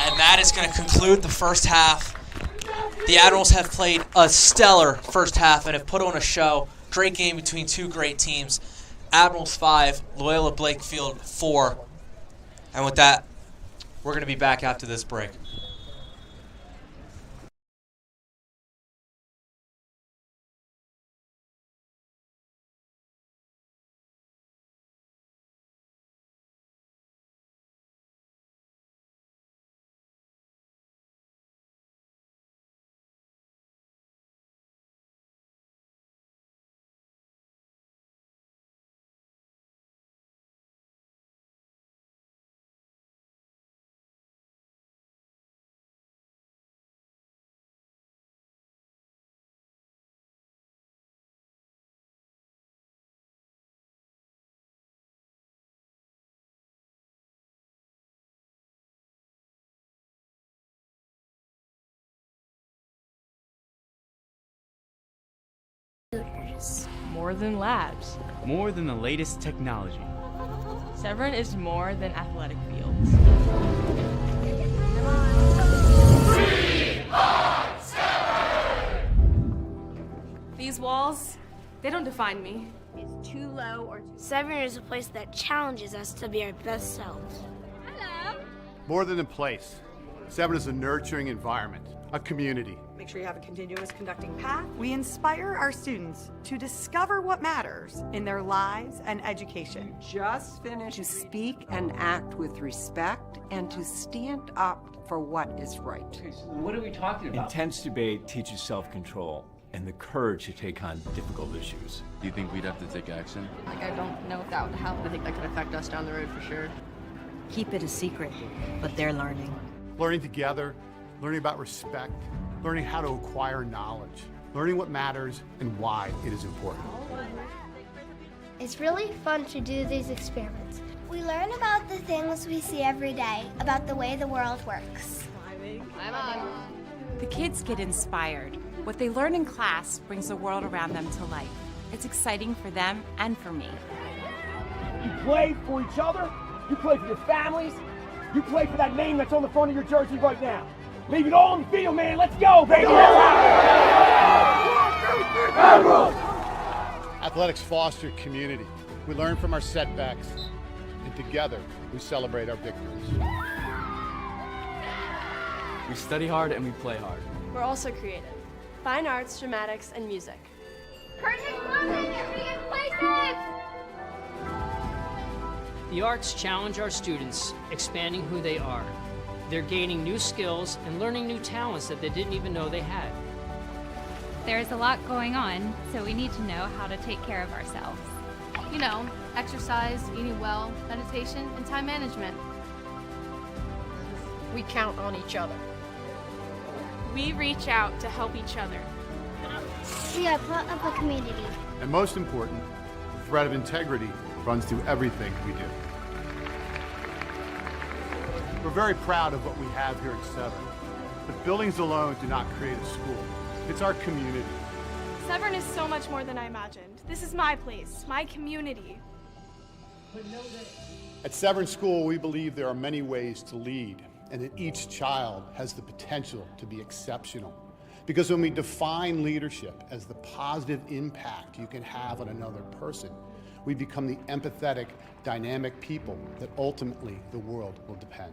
And that is going to conclude the first half. The Admirals have played a stellar first half and have put on a show. Great game between two great teams. Admirals 5, Loyola Blakefield 4. And with that, we're going to be back after this break. More than labs. More than the latest technology. Severn is more than athletic fields. These walls, they don't define me. It's too low or too... Severn is a place that challenges us to be our best selves. More than a place, Severn is a nurturing environment, a community. Make sure you have a continuous conducting path. We inspire our students to discover what matters in their lives and education. Just finish to speak and act with respect and to stand up for what is right. What are we talking about? Intense debate teaches self-control and the courage to take on difficult issues. Do you think we'd have to take action? Like, I don't know if that would help. I think that could affect us down the road for sure. Keep it a secret, but they're learning. Learning together, learning about respect, learning how to acquire knowledge, learning what matters and why it is important. It's really fun to do these experiments. We learn about the things we see every day, about the way the world works. The kids get inspired. What they learn in class brings the world around them to life. It's exciting for them and for me. You play for each other, you play for your families, you play for that name that's on the front of your jersey right now. Leave it all on the field, man. Let's go, baby. Athletics foster community. We learn from our setbacks, and together we celebrate our victories. We study hard and we play hard. We're also creative. Fine arts, dramatics, and music. The arts challenge our students, expanding who they are. They're gaining new skills and learning new talents that they didn't even know they had. There's a lot going on, so we need to know how to take care of ourselves. You know, exercise, eating well, meditation, and time management. We count on each other. We reach out to help each other. We are part of a community. And most important, the thread of integrity runs through everything we do. We're very proud of what we have here at Severn, but buildings alone do not create a school. It's our community. Severn is so much more than I imagined. This is my place, my community. At Severn School, we believe there are many ways to lead, and that each child has the potential to be exceptional. Because when we define leadership as the positive impact you can have on another person, we become the empathetic, dynamic people that ultimately the world will depend.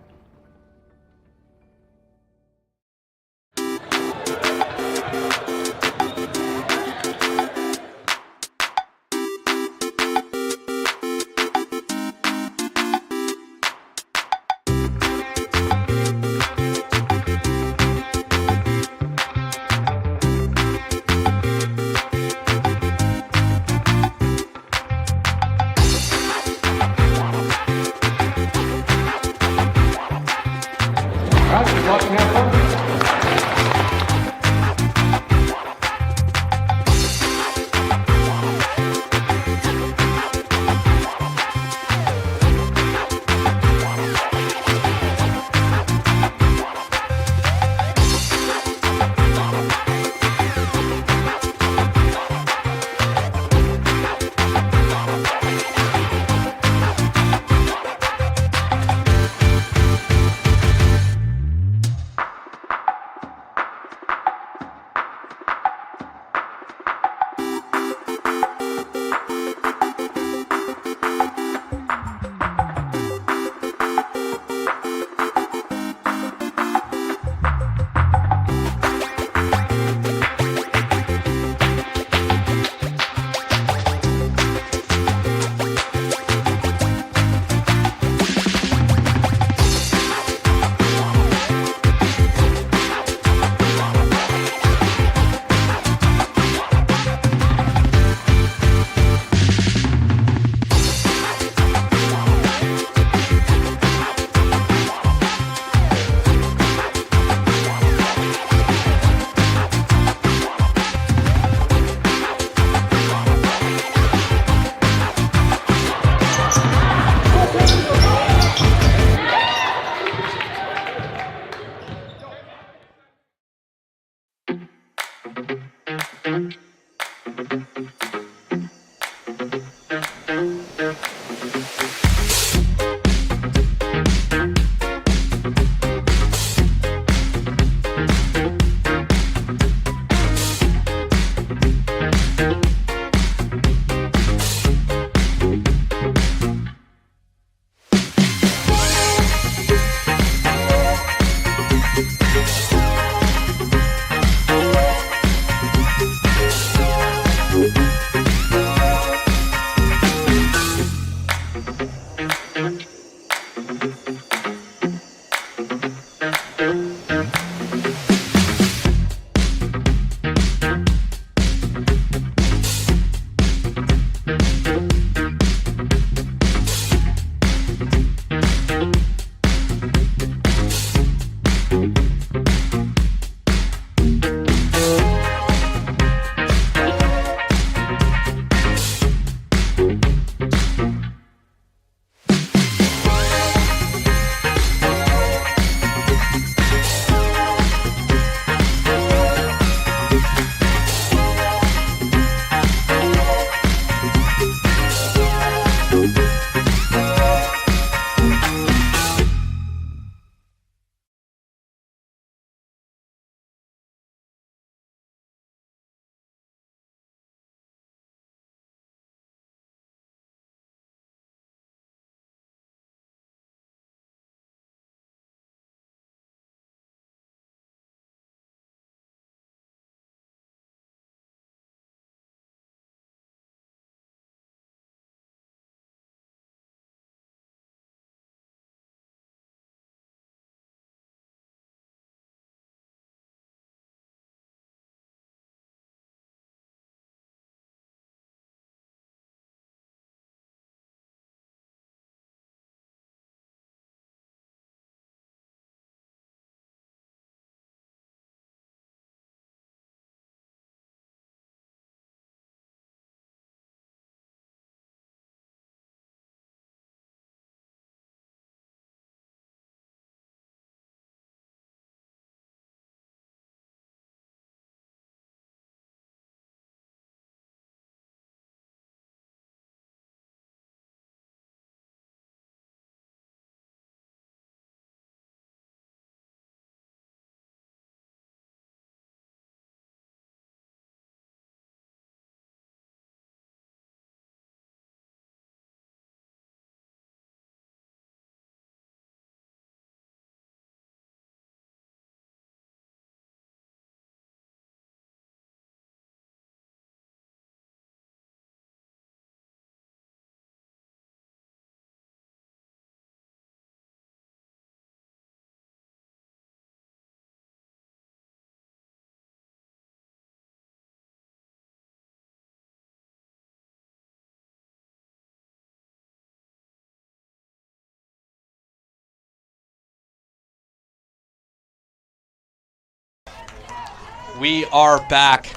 We are back,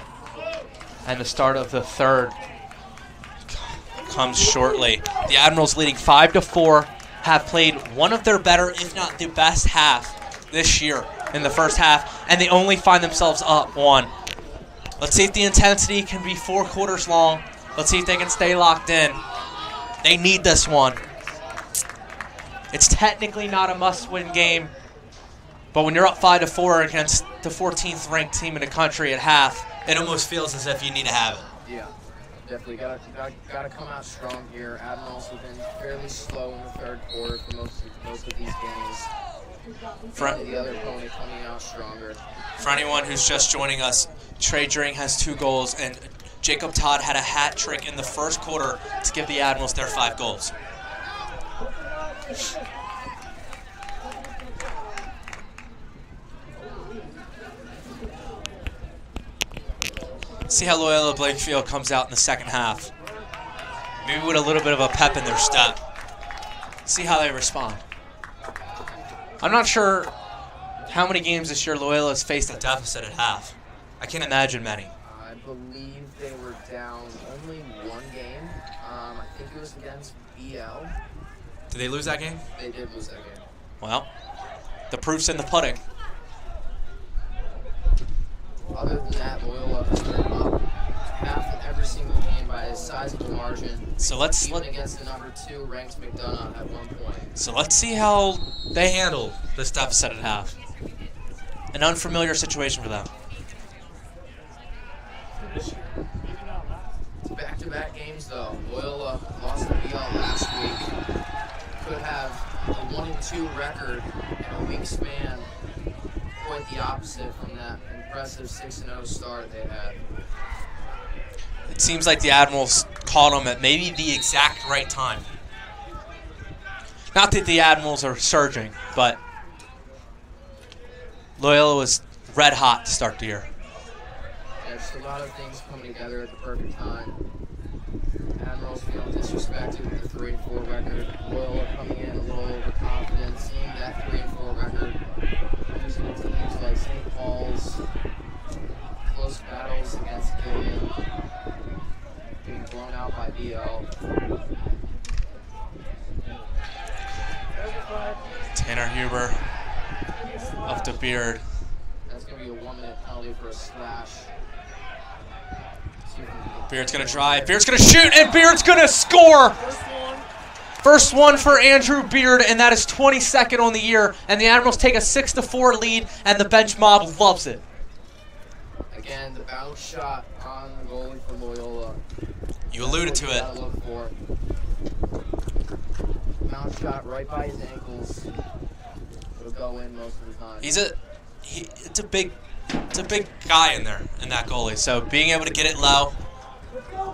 and the start of the third comes shortly. The Admirals leading 5-4, have played one of their better, if not the best half this year in the first half, and they only find themselves up 1. Let's see if the intensity can be 4 quarters long. Let's see if they can stay locked in. They need this one. It's technically not a must-win game, but when you're up 5-4 against the 14th ranked team in the country at half, it almost feels as if you need to have it. Yeah, definitely gotta come out strong here. Admirals have been fairly slow in the third quarter for most of these games. The other opponent coming out stronger. For anyone who's just joining us, Trey Dring has 2 goals, and Jacob Todd had a hat trick in the first quarter to give the Admirals their 5 goals. See how Loyola Blakefield comes out in the second half. Maybe with a little bit of a pep in their step. See how they respond. I'm not sure how many games this year Loyola's faced a deficit at half. I can't imagine many. I believe they were down only 1 game. I think it was against BL. Did they lose that game? They did lose that game. Well, the proof's in the pudding. Other than that, Loyola has been up half in every single game by a sizable margin. So let's even against the number 2 ranked McDonough at 1 point. So let's see how they handle this deficit at half. An unfamiliar situation for them. It's back-to-back games though. Loyola lost to BL last week. Could have a 1-2 record in a week span. Quite the opposite from that impressive 6-0 start they had. It seems like the Admirals caught them at maybe the exact right time. Not that the Admirals are surging, but Loyola was red hot to start the year. Yeah, just a lot of things coming together at the perfect time. Admirals feeling disrespected with the 3-4 record. Loyola coming in a little overconfident, seeing that 3-4 record. Losing to teams like St. Paul's, close battles against Gillian, being blown out by BL. Tanner Huber up to Beard. That's going to be a 1-minute penalty for a slash. Beard's going to drive, Beard's going to shoot, and Beard's going to score! First one for Andrew Beard, and that is 22nd on the year. And the Admirals take a 6-4 lead, and the bench mob loves it. Again, the bounce shot on the goalie for Loyola. You alluded to it. Look for. Bounce shot right by his ankles. It'll go in most of the time. It's a big guy in there, in that goalie. So being able to get it low,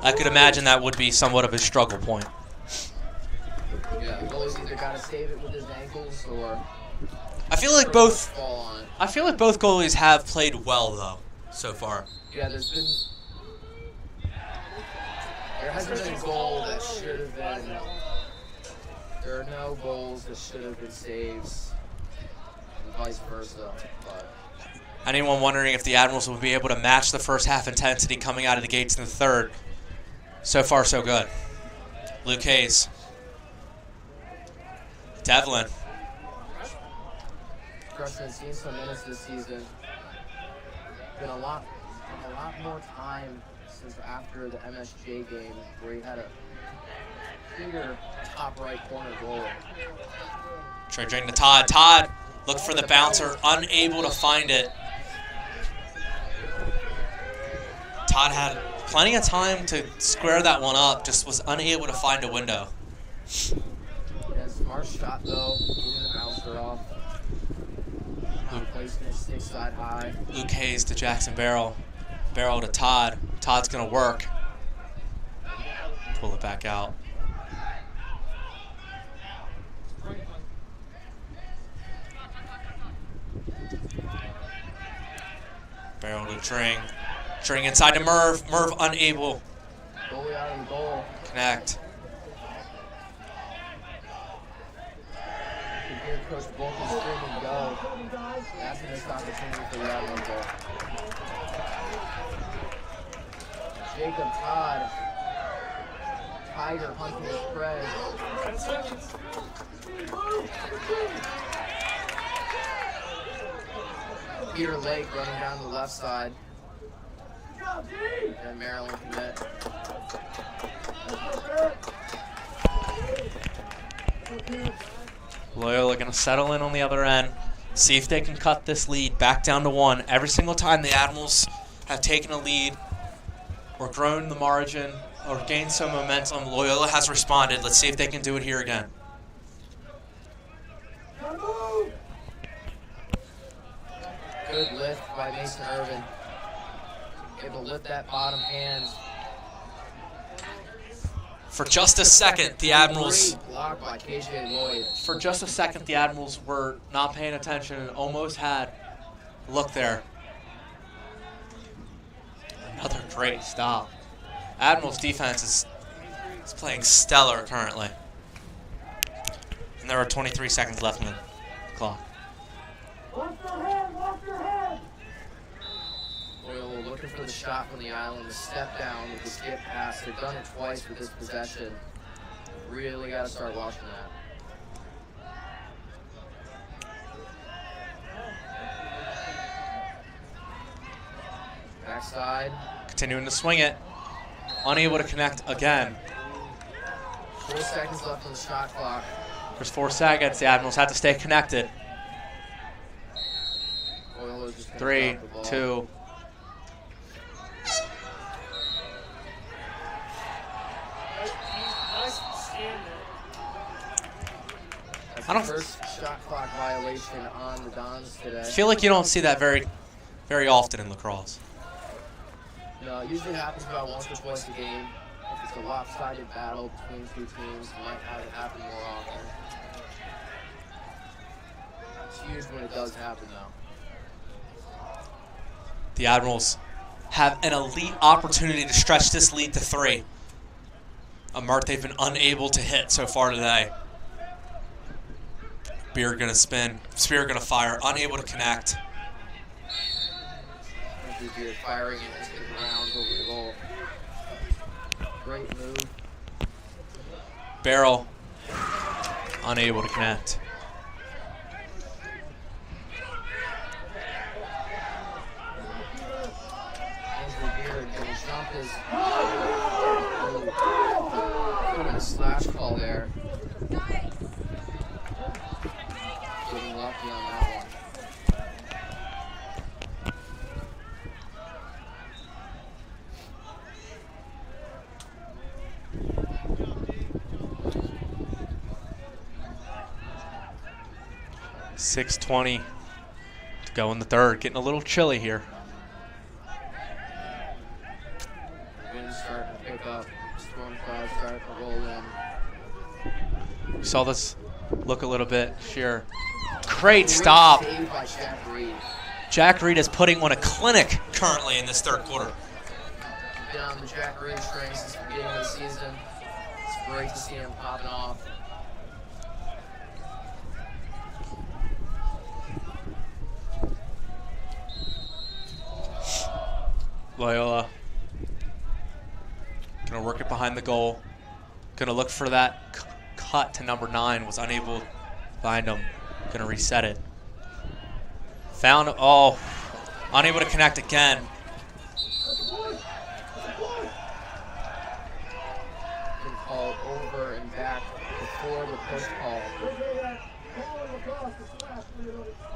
I could imagine that would be somewhat of a struggle point. Yeah, the goalie's either got to save it with his ankles or. I feel like both goalies have played well though so far. Yeah, there hasn't been a goal that should have been. There are no goals that should have been saves, and vice versa. But anyone wondering if the Admirals will be able to match the first half intensity coming out of the gates in the third? So far, so good. Luke Hayes. Devlin. Preston, seen some minutes this season. Been a lot more time since after the MSJ game where he had a clear top right corner goal. Trey Dring to Todd. Todd looked for the bouncer, unable to find it. Todd had plenty of time to square that one up, just was unable to find a window. Yeah, smart shot though, getting the bouncer off. Placing it stick side high. Luke Hayes to Jackson Barrel. Barrel to Todd. Todd's gonna work. Pull it back out. Barrel to Dring. Dring inside to Merv. Merv unable. Goalie out of the goal. Connect. Here, Coach Volk is screaming go. That's a missed opportunity for the Admirals there. Jacob Todd. Tiger hunting his prey. 10 seconds. Peter Lake running down the left side. And Maryland commit. Loyola going to settle in on the other end, see if they can cut this lead back down to 1. Every single time the Admirals have taken a lead or grown the margin or gained some momentum, Loyola has responded. Let's see if they can do it here again. Good lift by Mason Irvin. Able to lift that bottom hands. For just a second, the Admirals. Great block by KJ Lloyd. For just a second, the Admirals were not paying attention and almost had a look there. Another great stop. Admirals' defense is playing stellar currently. And there are 23 seconds left in the clock. Loyola looking for the shot from the island, the step down with the skip pass. They've done it twice with this possession. Really got to start watching that. Backside. Continuing to swing it. Unable to connect again. 4 seconds left on the shot clock. There's 4 seconds. The Admirals have to stay connected. 3, 2. I don't. First shot clock violation on the Dons today. I feel like you don't see that very often in lacrosse. No, it usually happens about once or twice a game. If it's a lopsided battle between two teams, you might have it happen more often. It's huge when it does happen, though. The Admirals have an elite opportunity to stretch this lead to 3. A mark they've been unable to hit so far today. Beard gonna spin, Spear gonna fire, unable to connect. Beard firing it, just getting rounds over the goal. Great move. Barrel, unable to connect. Beard gonna jump his. Put in a slash call there. Getting lucky on that one. .620 to go in the third. Getting a little chilly here. Wind starting to pick up. Storm clouds starting to roll in. We saw this look a little bit sheer. Great stop. Saved by Jack Reed. Jack Reed is putting on a clinic currently in this third quarter. Been on the Jack Reed train since the beginning of the season. It's great to see him popping off. Loyola gonna work it behind the goal. Gonna look for that cut to number 9. Was unable to find him. Gonna reset it. Found, oh, unable to connect again. Been called over and back before the push call.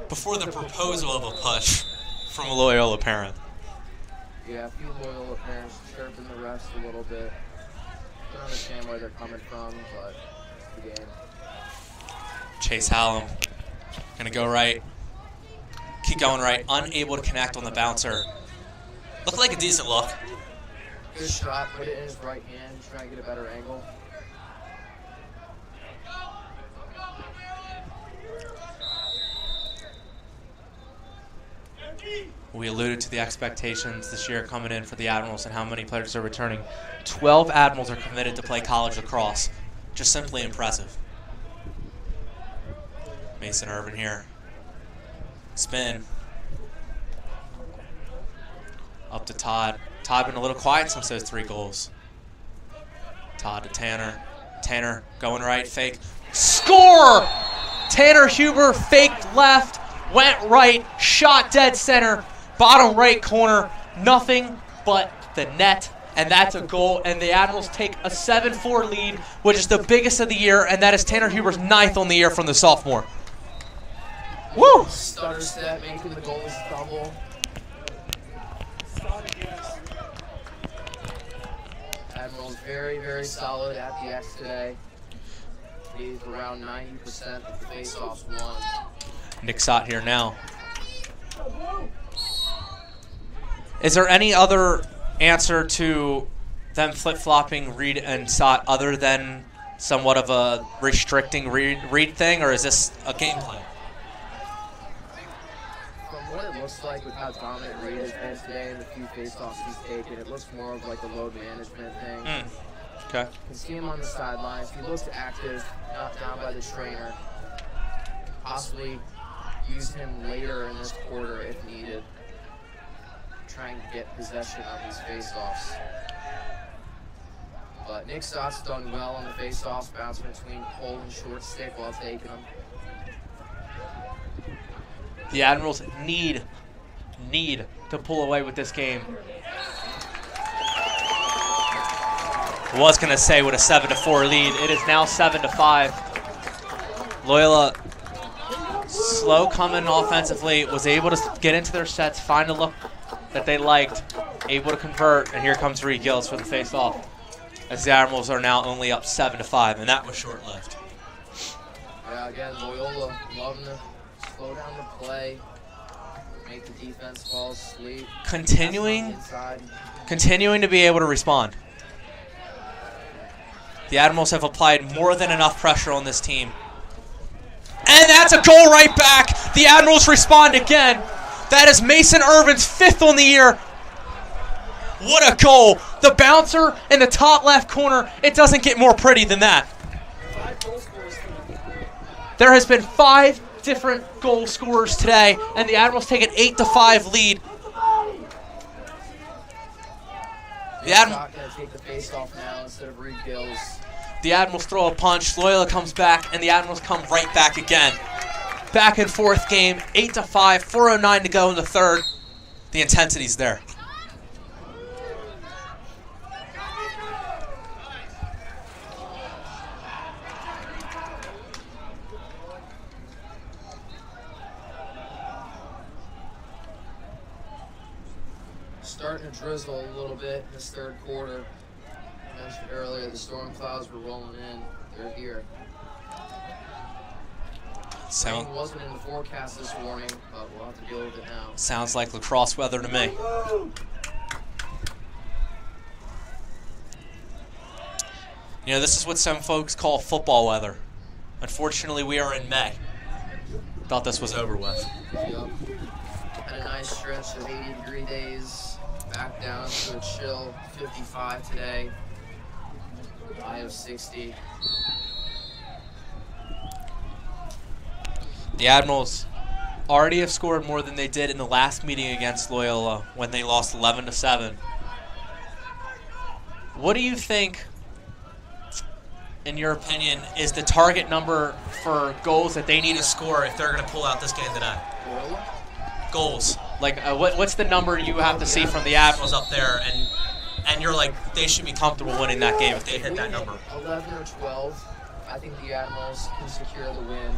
Before the proposal of a push from a Loyola parent. Yeah, a few Loyola parents chirping the refs a little bit. I don't understand where they're coming from, but it's the game. Chase Hallam gonna go right. Keep going right. Unable to connect on the bouncer. Looked like a decent look. Good shot, put it in his right hand, try and get a better angle. We alluded to the expectations this year coming in for the Admirals and how many players are returning. 12 Admirals are committed to play college lacrosse. Just simply impressive. Mason Irvin here. Spin. Up to Todd. Todd been a little quiet since those 3 goals. Todd to Tanner. Tanner going right, fake. Score! Tanner Huber faked left, went right, shot dead center, bottom right corner, nothing but the net, and that's a goal, and the Admirals take a 7-4 lead, which is the biggest of the year, and that is Tanner Huber's 9th on the year from the sophomore. Woo! Stutter step, making the goals double. Admirals very, very solid at the X today. He's around 90% of the face-offs won. Nick Sott here now. Is there any other answer to them flip-flopping Reed and Sott other than somewhat of a restricting Reed thing, or is this a game plan? From what it looks like with how dominant Reed has been today and the few face-offs he's taken, it looks more of like a load management thing. Okay. You can see him on the sidelines. He looks active, not down by the trainer. Possibly use him later in this quarter if needed. Trying to get possession on these face-offs. But Nick Stott's done well on the face-offs, bouncing between pole and short stick while taking them. The Admirals need to pull away with this game. I was going to say with a 7-4 lead. It is now 7-5. Loyola, slow coming offensively, was able to get into their sets, find a look that they liked, able to convert, and here comes Reed Gillis for the face-off. As the Admirals are now only up 7-5, and that was short-lived. Yeah, again, Loyola loving to slow down the play, make the defense fall asleep. Continuing to be able to respond. The Admirals have applied more than enough pressure on this team. And that's a goal right back. The Admirals respond again. That is Mason Irvin's 5th on the year. What a goal. The bouncer in the top left corner. It doesn't get more pretty than that. There has been 5 different goal scorers today, and the Admirals take an 8-5 lead. The Admirals going to take the face-off now instead of Reed Gills. The Admirals throw a punch, Loyola comes back, and the Admirals come right back again. Back and forth game, 8-5, 4:09 to go in the third. The intensity's there. Starting to drizzle a little bit in this third quarter. I mentioned earlier the storm clouds were rolling in. They're here. Rain wasn't in the forecast this morning, but we'll have to deal with it now. Sounds like lacrosse weather to me. You know, this is what some folks call football weather. Unfortunately, we are in May. Thought this was over with. Yep. Had a nice stretch of 80-degree days. Back down to a chill 55 today. High of 60. The Admirals already have scored more than they did in the last meeting against Loyola when they lost 11-7. What do you think, in your opinion, is the target number for goals that they need to score if they're going to pull out this game today? Goals. Like, what's the number you have to see from the Admirals up there, and you're like, they should be comfortable winning that game if they hit that number? 11 or 12, I think the Admirals can secure the win.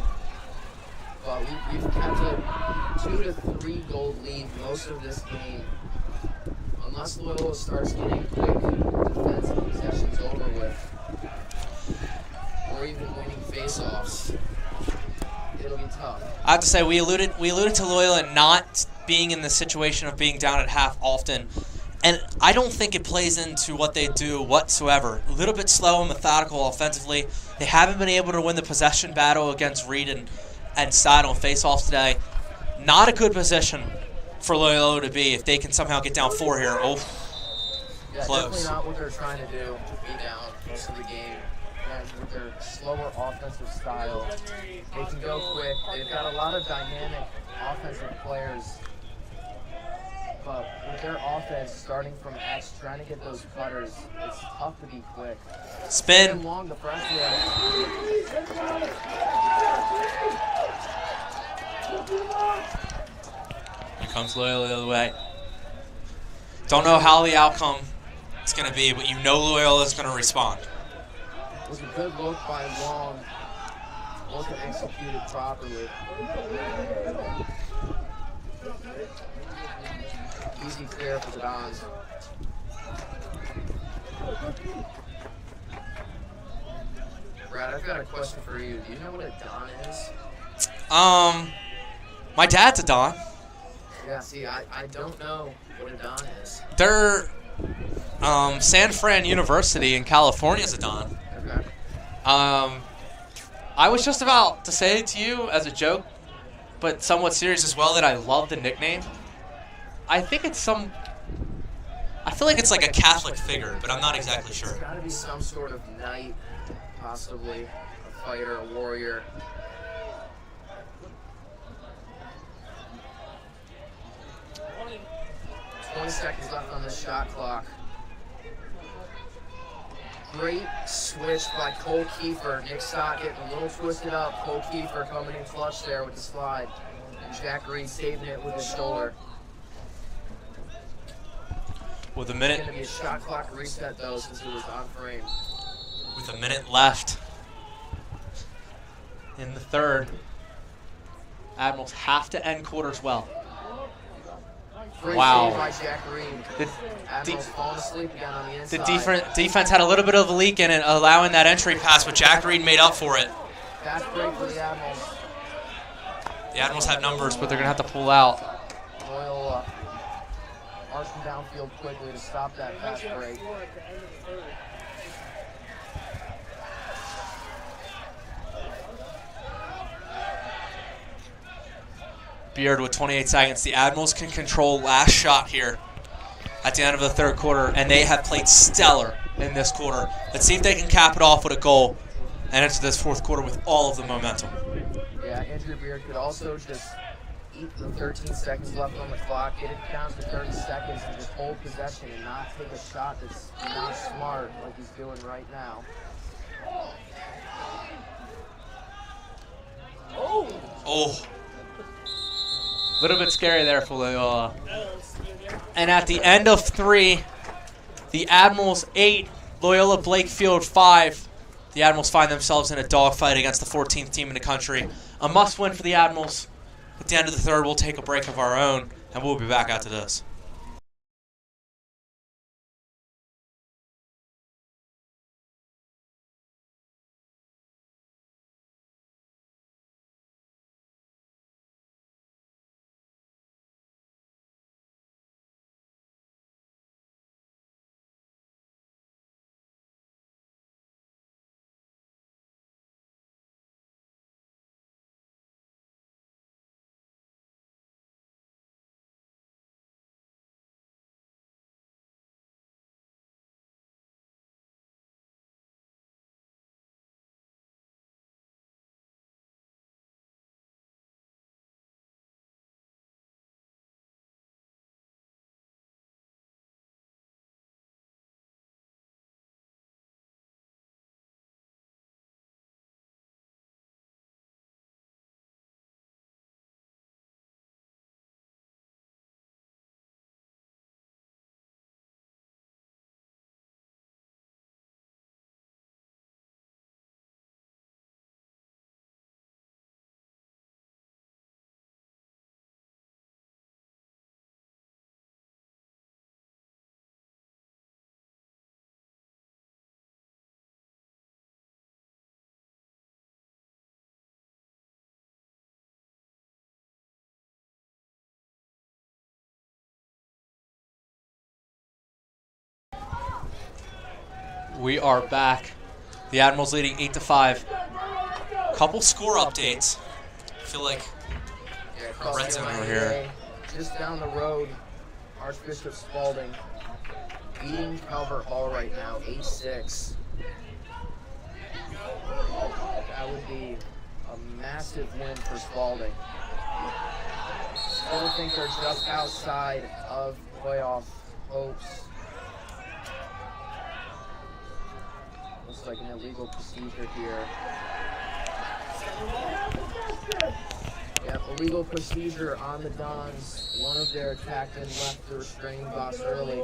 But we've kept a 2 to 3 goal lead most of this game. Unless Loyola starts getting quick defensive possessions over with, or even winning face-offs, it'll be tough. I have to say, we alluded to Loyola not being in the situation of being down at half often, and I don't think it plays into what they do whatsoever. A little bit slow and methodical offensively. They haven't been able to win the possession battle against Reed and Stott on face-offs today. Not a good position for Loyola to be if they can somehow get down 4 here. Oh, yeah, close. Definitely not what they're trying to do, be down most of the game. and with their slower offensive style, they can go quick. They've got a lot of dynamic offensive players, but with their offense starting from X, trying to get those cutters, it's tough to be quick. Spin. Long the press Here comes Loyola the other way. Don't know how the outcome is going to be, but you know Loyola is going to respond. It was a good look by Long. Wasn't executed properly. Easy clear for the Dons. Brad, I've got a question for you. Do you know what a Don is? My dad's a Don. Yeah, see, I don't know what a Don is. They're San Fran University in California is a Don. Okay. I was just about to say to you as a joke, but somewhat serious as well, that I love the nickname. I think it's I feel like it's like a Catholic figure, but I'm not exactly sure. It's got to be some sort of knight, possibly a fighter, a warrior. "20 seconds left on the shot clock. Great switch by Cole Kiefer. Nick Stott getting a little twisted up. Cole Kiefer coming in clutch there with the slide. And Jack Reed saving it with his shoulder. With a minute. It's going to be a shot clock reset, though, since it was on frame. With a minute left in the third, Admirals have to end quarters well. Great Wow. save by Jack Reed. Admirals falling asleep again on the The inside. defense had a little bit of a leak in it, allowing that entry pass, but Jack Reed made up for it. Fast break for the Admirals. The Admirals have numbers, but they're going to have to pull out. Loyola arching downfield quickly to stop that fast break. Beard with 28 seconds. The Admirals can control last shot here at the end of the third quarter, and they have played stellar in this quarter. Let's see if they can cap it off with a goal and enter this fourth quarter with all of the momentum. Yeah, Andrew Beard could also just eat the 13 seconds left on the clock, get it down to 30 seconds, and just hold possession and not take a shot that's not smart like he's doing right now. Oh. A little bit scary there for Loyola. And at the end of 3, the Admirals 8, Loyola Blakefield 5. The Admirals find themselves in a dogfight against the 14th team in the country. A must-win for the Admirals. At the end of the third, we'll take a break of our own, and we'll be back after this. We are back. The Admirals leading 8-5. Couple score updates. I feel like Yeah, red zone over here. Just down the road, Archbishop Spalding beating Calvert Hall right now, 8-6. massive win for Spalding. Still think they're just outside of playoff hopes. Looks like an illegal procedure here. Yep, illegal procedure on the Dons. One of their attackmen left the restraining box early.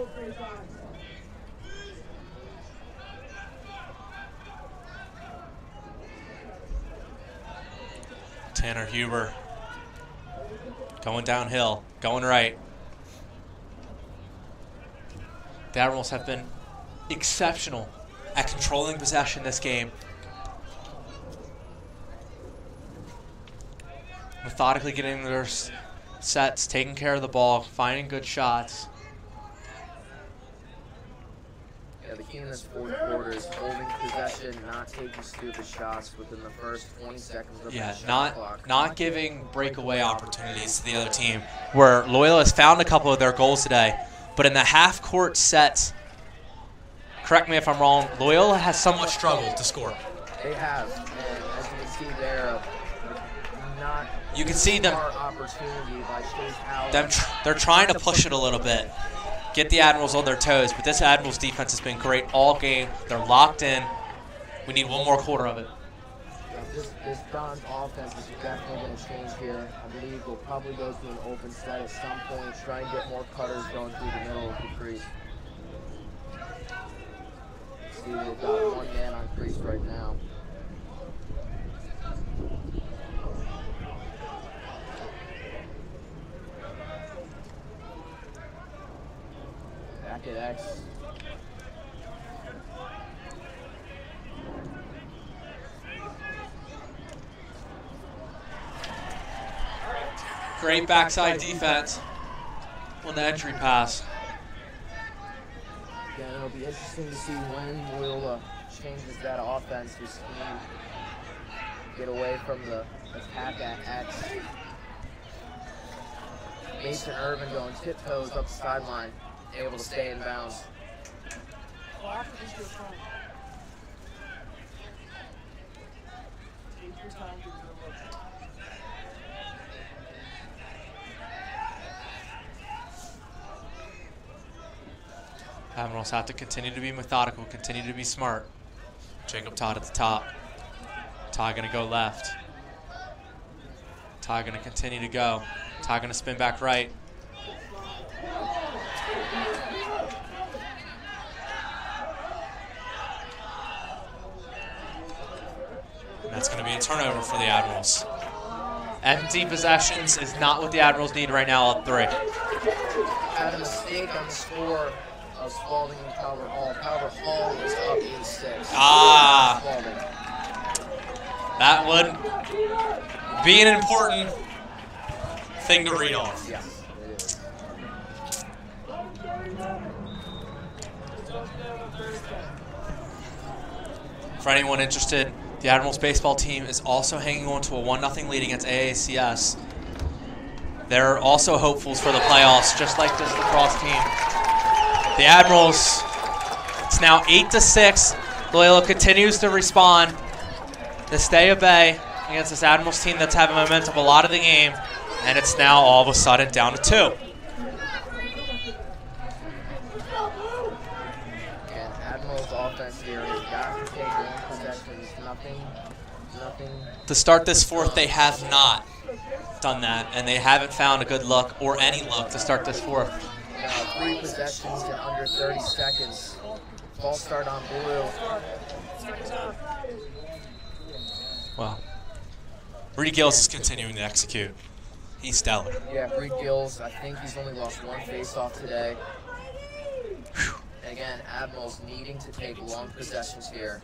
Tanner Huber going downhill, going right. The Admirals have been exceptional at controlling possession this game. Methodically getting their sets, taking care of the ball, finding good shots. Yeah, the key in this fourth quarter is holding possession, not taking stupid shots within the first 20 seconds of the shot clock. Not giving breakaway opportunities to the other team, where Loyola has found a couple of their goals today. But in the half-court sets, correct me if I'm wrong, Loyola has somewhat struggled to score. They have, and as you can see there, not you can see them. Opportunity by Chase Allen. They're trying to push it a little bit, get the Admirals on their toes. But this Admirals defense has been great all game. They're locked in. We need one more quarter of it. This Dons offense is definitely going to change here. I believe we'll probably go to an open set at some point, try and get more cutters going through the middle of the crease. See, they've got one man on crease right now. Back at X. Great backside defense on the entry pass. Yeah, it'll be interesting to see when Loyola changes that offense to scheme. Get away from the attack at X. Mason Irvin going tiptoes up the sideline, able to stay in bounds. Admirals have to continue to be methodical, continue to be smart. Jacob Todd at the top. Todd going to go left. Todd going to continue to go. Todd going to spin back right. And that's going to be a turnover for the Admirals. Empty possessions is not what the Admirals need right now at 3. Had a mistake on the score of Spalding and Calvert Hall. Calvert Hall was up 8-6. That would be an important thing to read off. Yeah, it is. For anyone interested, the Admirals baseball team is also hanging on to a 1-0 lead against AACS. They're also hopefuls for the playoffs, just like this lacrosse team. The Admirals, it's now 8-6. Loyola continues to respond. They stay at bay against this Admirals team that's having momentum a lot of the game, and it's now all of a sudden down to 2. And Admirals offense here has got to take long possessions. Nothing. To start this fourth, they have not done that, and they haven't found a good look or any look to start this fourth. 3 possessions in under 30 seconds. Ball start on blue. Well, Reed Gills is continuing to execute. He's stellar. Yeah, Reed Gills, I think he's only lost 1 face-off today. And again, Admirals needing to take long possessions here.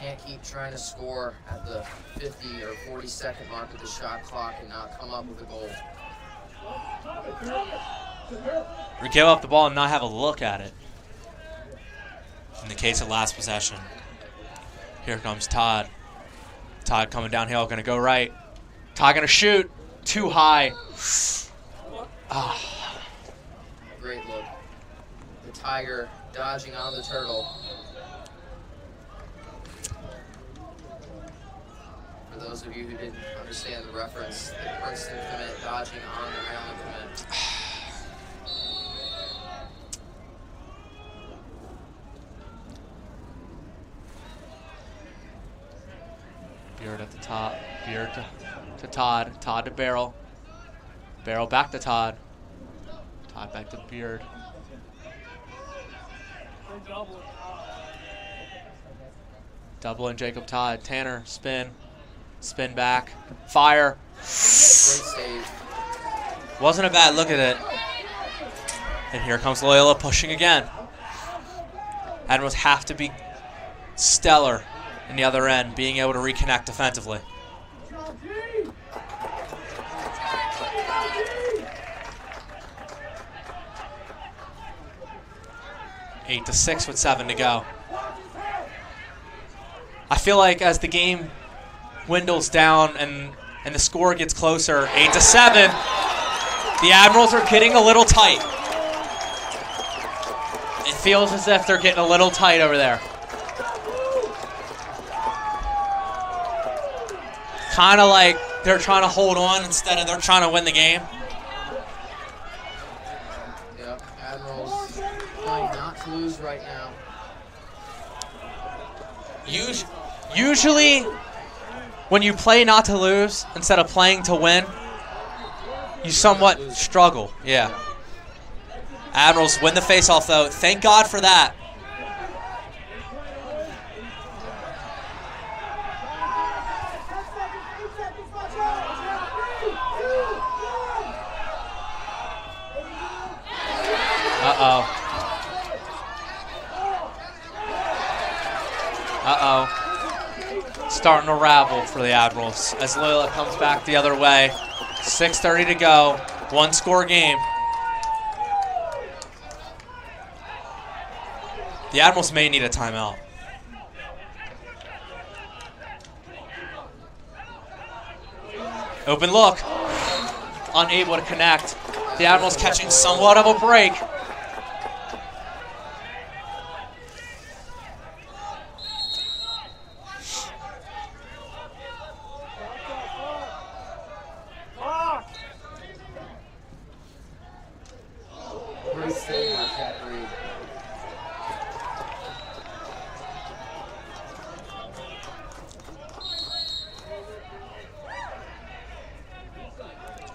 Can't keep trying to score at the 50 or 40-second mark of the shot clock and not come up with a goal. We give up the ball and not have a look at it. In the case of last possession. Here comes Todd. Todd coming downhill, going to go right. Todd going to shoot. Too high. Great look. The Tiger dodging on the turtle. For those of you who didn't understand the reference, the Princeton commit dodging on the Maryland commit. Beard at the top. Beard to Todd. Todd to Barrel. Barrel back to Todd. Todd back to Beard. Doubling Jacob Todd. Tanner, spin. Spin back. Fire. Great save. Wasn't a bad look at it. And here comes Loyola pushing again. Admirals have to be stellar in the other end, being able to reconnect defensively. Eight to 6 with 7 to go. I feel like as the game dwindles down and the score gets closer, 8 to 7, the Admirals are getting a little tight. It feels as if they're getting a little tight over there. Kind of like they're trying to hold on instead of they're trying to win the game. Yep, Admirals trying not to lose right now. Usually, when you play not to lose instead of playing to win, you somewhat struggle. Yeah. Admirals win the faceoff though. Thank God for that. Uh-oh. Uh-oh. Starting to ravel for the Admirals as Loyola comes back the other way. 6:30 to go. One-score game. The Admirals may need a timeout. Open look. Unable to connect. The Admirals catching somewhat of a break. Great save by Jack Reed.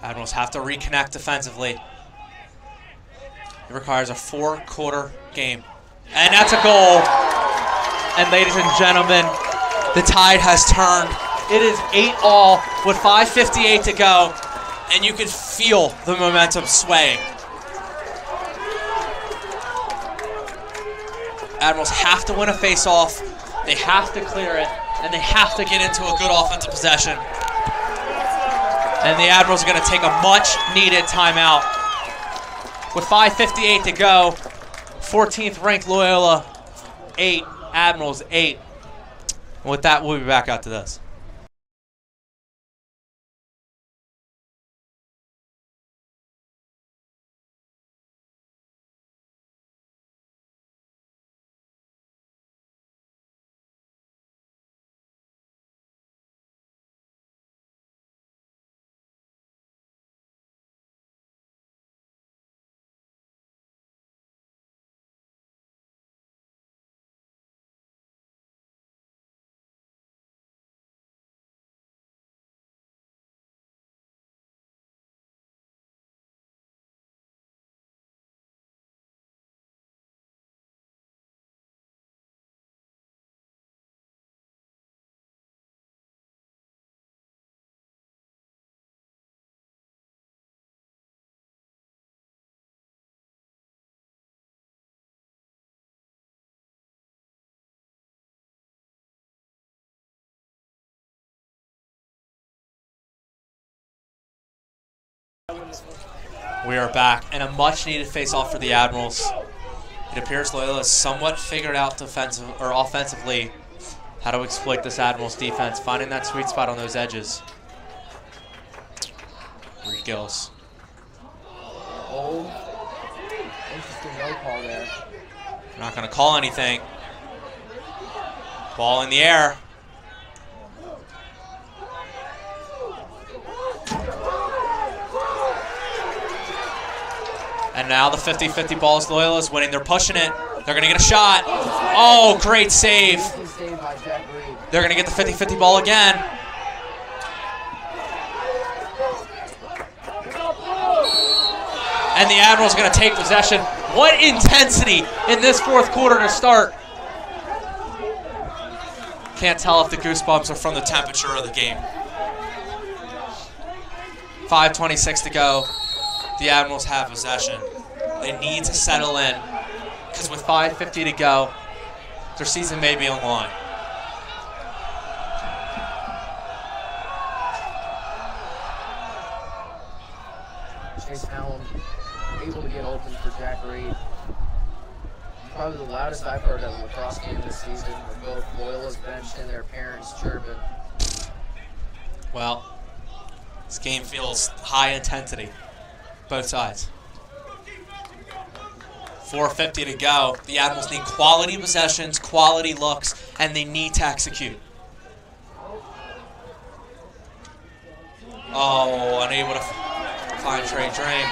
Admirals have to reconnect defensively. It requires a 4-quarter game. And that's a goal. And ladies and gentlemen, the tide has turned. It is 8-all with 5:58 to go. And you can feel the momentum swaying. Admirals have to win a face-off. They have to clear it. And they have to get into a good offensive possession. And the Admirals are going to take a much-needed timeout. With 5:58 to go, 14th ranked Loyola 8, Admirals 8. And with that, we'll be back after this. We are back, and a much-needed face-off for the Admirals. It appears Loyola has somewhat figured out offensively how to exploit this Admirals defense, finding that sweet spot on those edges. Reed Gills. Oh, interesting no call there. We're not going to call anything. Ball in the air. And now the 50-50 ball is Loyola's winning. They're pushing it. They're going to get a shot. Oh, great save. They're going to get the 50-50 ball again. And the Admirals going to take possession. What intensity in this fourth quarter to start. Can't tell if the goosebumps are from the temperature of the game. 5:26 to go. The Admirals have possession. They need to settle in because with 5:50 to go, their season may be on the line. Chase Allen able to get open for Jack Reed. Probably the loudest I've heard of a lacrosse game this season, with both Loyola's bench and their parents chirping. Well, this game feels high intensity, both sides. 4:50 to go. The Admirals need quality possessions, quality looks, and they need to execute. Oh, unable to find Trey Drain.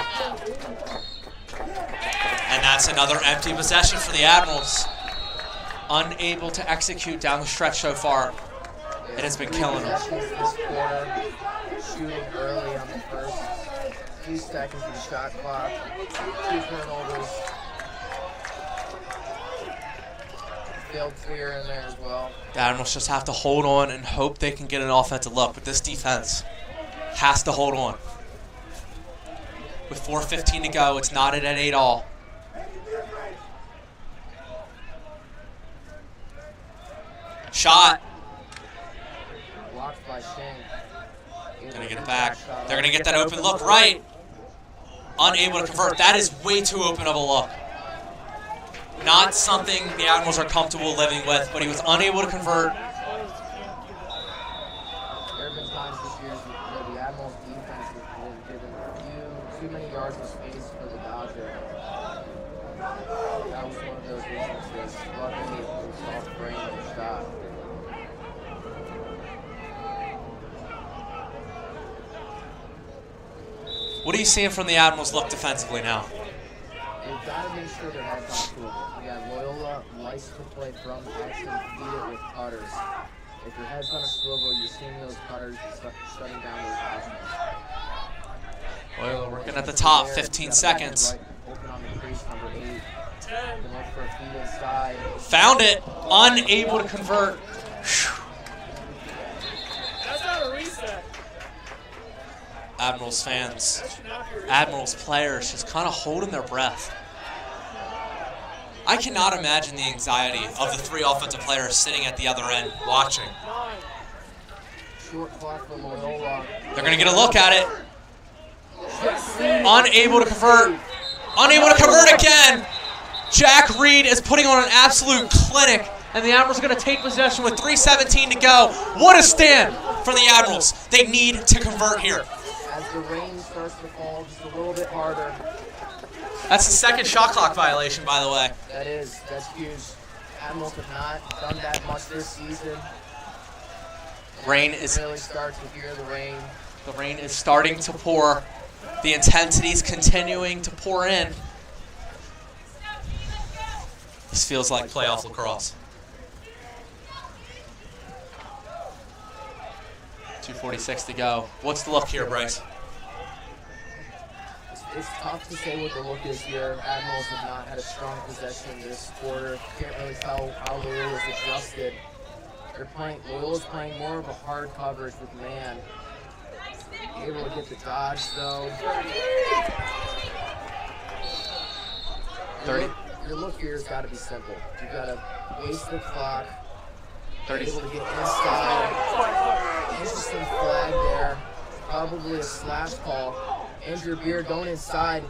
And that's another empty possession for the Admirals. Unable to execute down the stretch so far. It has been killing them. This quarter, shooting early on the first few seconds of the shot clock. 2 turnovers. Failed clear in there as well. The Admirals just have to hold on and hope they can get an offensive look, but this defense has to hold on. With 4:15 to go, it's knotted at 8 all. Shot. Blocked by Shane. Gonna get it back. They're gonna get that open look right. Unable to convert. That is way too open of a look. Not something the Admirals are comfortable living with, but he was unable to convert. There have been times this year where the Admirals defense has been given too many yards of space for the Dodger. That was one of those instances. Luckily, it was soft brain and shot. What are you seeing from the Admirals look defensively now? They've got to make sure their head's on swivel. Again, Loyola likes to play from action, feed it with cutters. If your head's on a swivel, you're seeing those cutters shutting down those options. Loyola working at the top, 15 seconds. Open on the crease, number 8. Can look for a feed inside. Found it, unable to convert. That's not a reset. Admirals fans, Admirals players just kind of holding their breath. I cannot imagine the anxiety of the 3 offensive players sitting at the other end watching. Short clock for Loyola. They're going to get a look at it. Unable to convert. Unable to convert again. Jack Reed is putting on an absolute clinic, and the Admirals are going to take possession with 3:17 to go. What a stand for the Admirals. They need to convert here. As the rain starts to fall just a little bit harder. That's the second shot clock violation, by the way. That's huge. Admirals have not done that much this season. Rain is really start to hear the rain. The rain is starting to pour. The intensity is continuing to pour in. This feels like playoff lacrosse. 2:46 to go. What's the look here, Bryce? It's tough to say what the look is here. Admirals have not had a strong possession this quarter. Can't really tell how Loyola's adjusted. Loyola's playing more of a hard coverage with man. Able to get the dodge though. 30. Your look here has got to be simple. You've got to waste the clock. 30. Able to get inside. Interesting flag there. Probably a slash call. Andrew Beard going inside.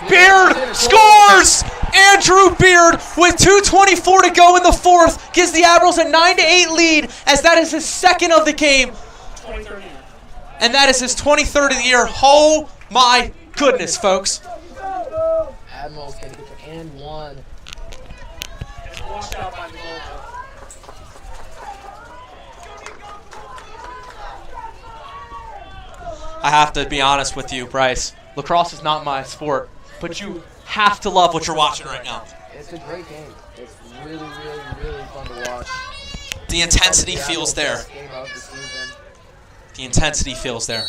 Beard scores! Andrew Beard with 2:24 to go in the fourth gives the Admirals a 9-8 lead, as that is his second of the game. And that is his 23rd of the year. Oh my goodness, folks. Admirals going to get the and one. It's washed out by the goal. I have to be honest with you, Bryce. Lacrosse is not my sport. but you have to love what you're watching right now. It's a great game. It's really, really, really fun to watch. The intensity feels there. The intensity feels there.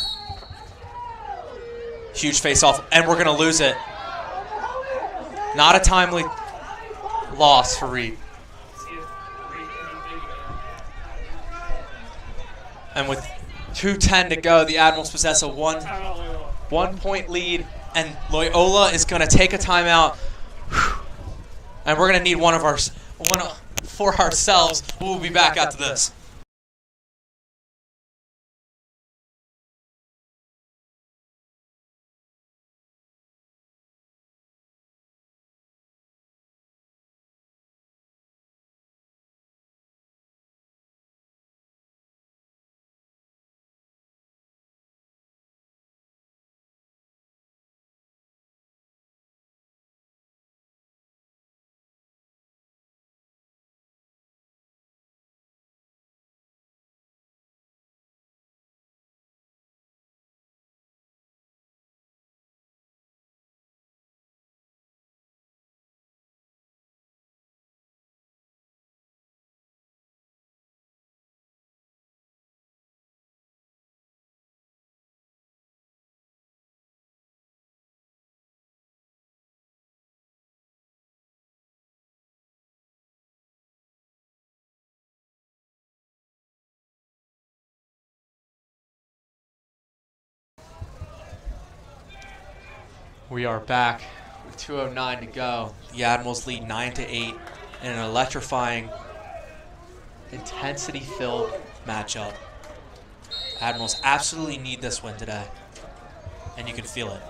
Huge face-off, and we're going to lose it. Not a timely loss for Reed. And with 2:10 to go, the Admirals possess a one-point lead, and Loyola is going to take a timeout. And we're going to need one for ourselves. We'll be back after this. We are back with 2:09 to go. The Admirals lead 9-8 in an electrifying, intensity-filled matchup. Admirals absolutely need this win today, and you can feel it.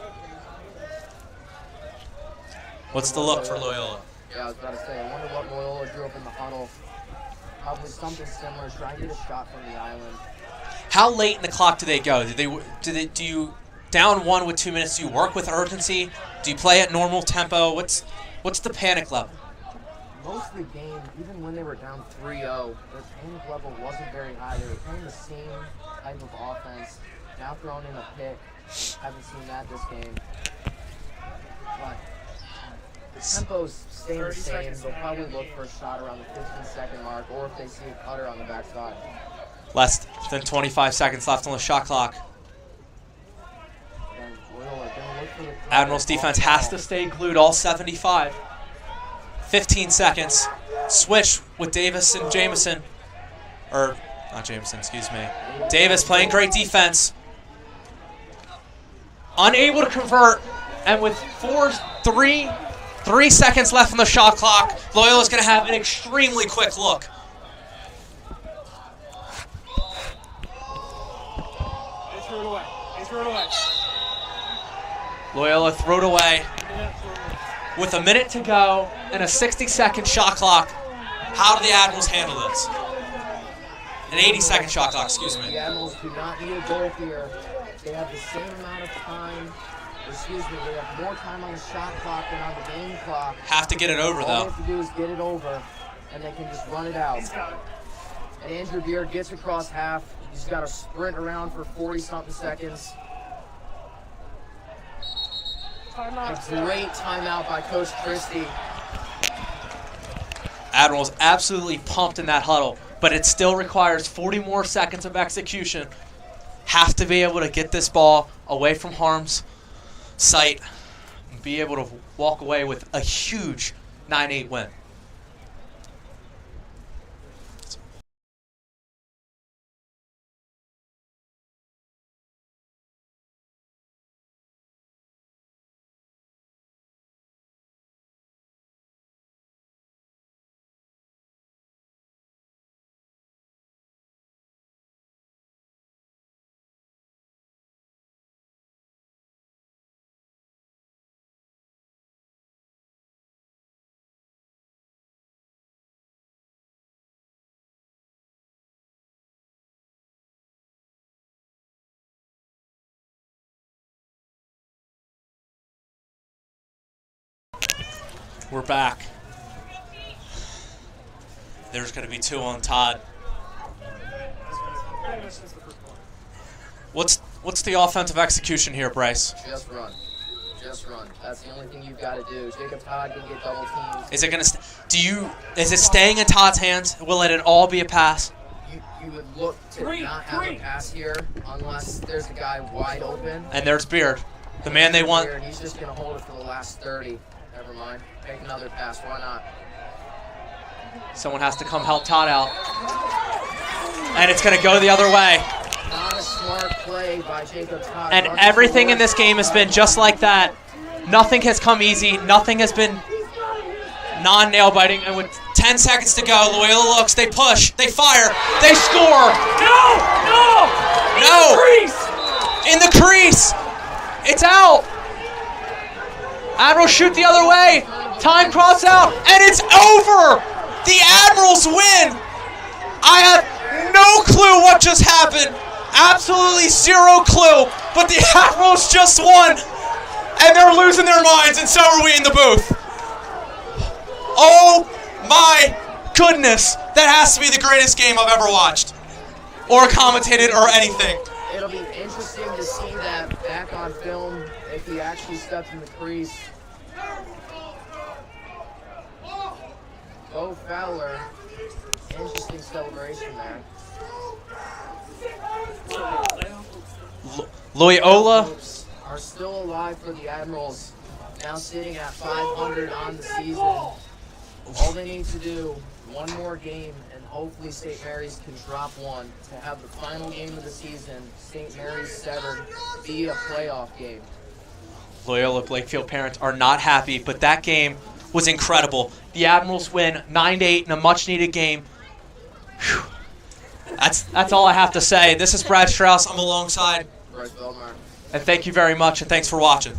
What's the look for Loyola? Yeah, I was about to say, I wonder what Loyola drew up in the huddle. Probably something similar, trying to get a shot from the island. How late in the clock do they go? Do you down one with 2 minutes? Do you work with urgency? Do you play at normal tempo? What's the panic level? Most of the game, even when they were down 3-0, their panic level wasn't very high. They were playing the same type of offense. Now throwing in a pick. Haven't seen that this game. But the tempo's staying the same. They'll probably look for a shot around the 15-second mark, or if they see a cutter on the backside. Less than 25 seconds left on the shot clock. Admirals defense has to stay glued all 75. 15 seconds. Switch with Davis and Jameson. Or, not Jameson, excuse me. Davis playing great defense. Unable to convert. And with 3 seconds left on the shot clock, Loyola's going to have an extremely quick look. They threw it away. They threw it away. Loyola threw it away. With a minute to go and a 60-second shot clock, how do the Admirals handle this? An 80-second shot clock, excuse me. The Admirals do not need a goal here. They have the same amount of time. Excuse me, they have more time on the shot clock than on the game clock. Have to get it over, though. All they have to do is get it over, and they can just run it out. And Andrew Beard gets across half. He's got to sprint around for 40-something seconds. A great timeout by Coach Christie. Admirals absolutely pumped in that huddle, but it still requires 40 more seconds of execution. Have to be able to get this ball away from harm's sight and be able to walk away with a huge 9-8 win. We're back. There's going to be 2 on Todd. What's the offensive execution here, Bryce? Just run. Just run. That's the only thing you've got to do. Jacob Todd can get double teamed. Is it gonna? Is it staying in Todd's hands? Will it all be a pass? You would look to not have a pass here unless there's a guy wide open. And there's Beard, the man they want. Beard, he's just gonna hold it for the last 30. Never mind. Make another pass. Why not? Someone has to come help Todd out. And it's gonna go the other way. Not a smart play by Jacob Todd. And everything in this game has been just like that. Nothing has come easy. Nothing has been non-nail biting. And with 10 seconds to go, Loyola looks, they push, they fire, they score. No! In the crease. It's out. Admirals shoot the other way. Time cross out, and it's over. The Admirals win. I have no clue what just happened. Absolutely zero clue. But the Admirals just won, and they're losing their minds, and so are we in the booth. Oh my goodness. That has to be the greatest game I've ever watched, or commentated, or anything. It'll be interesting to see that back on film if he actually steps in the crease. Bo Fowler, interesting celebration there. Loyola are still alive for the Admirals, now sitting at 500 on the season. All they need to do, one more game, and hopefully St. Mary's can drop one to have the final game of the season, St. Mary's Severn, be a playoff game. Loyola Blakefield parents are not happy, but that game was incredible. The Admirals win 9-8 in a much-needed game. Whew. That's all I have to say. This is Brad Strauss. I'm alongside. Bryce Belmar. And thank you very much, and thanks for watching.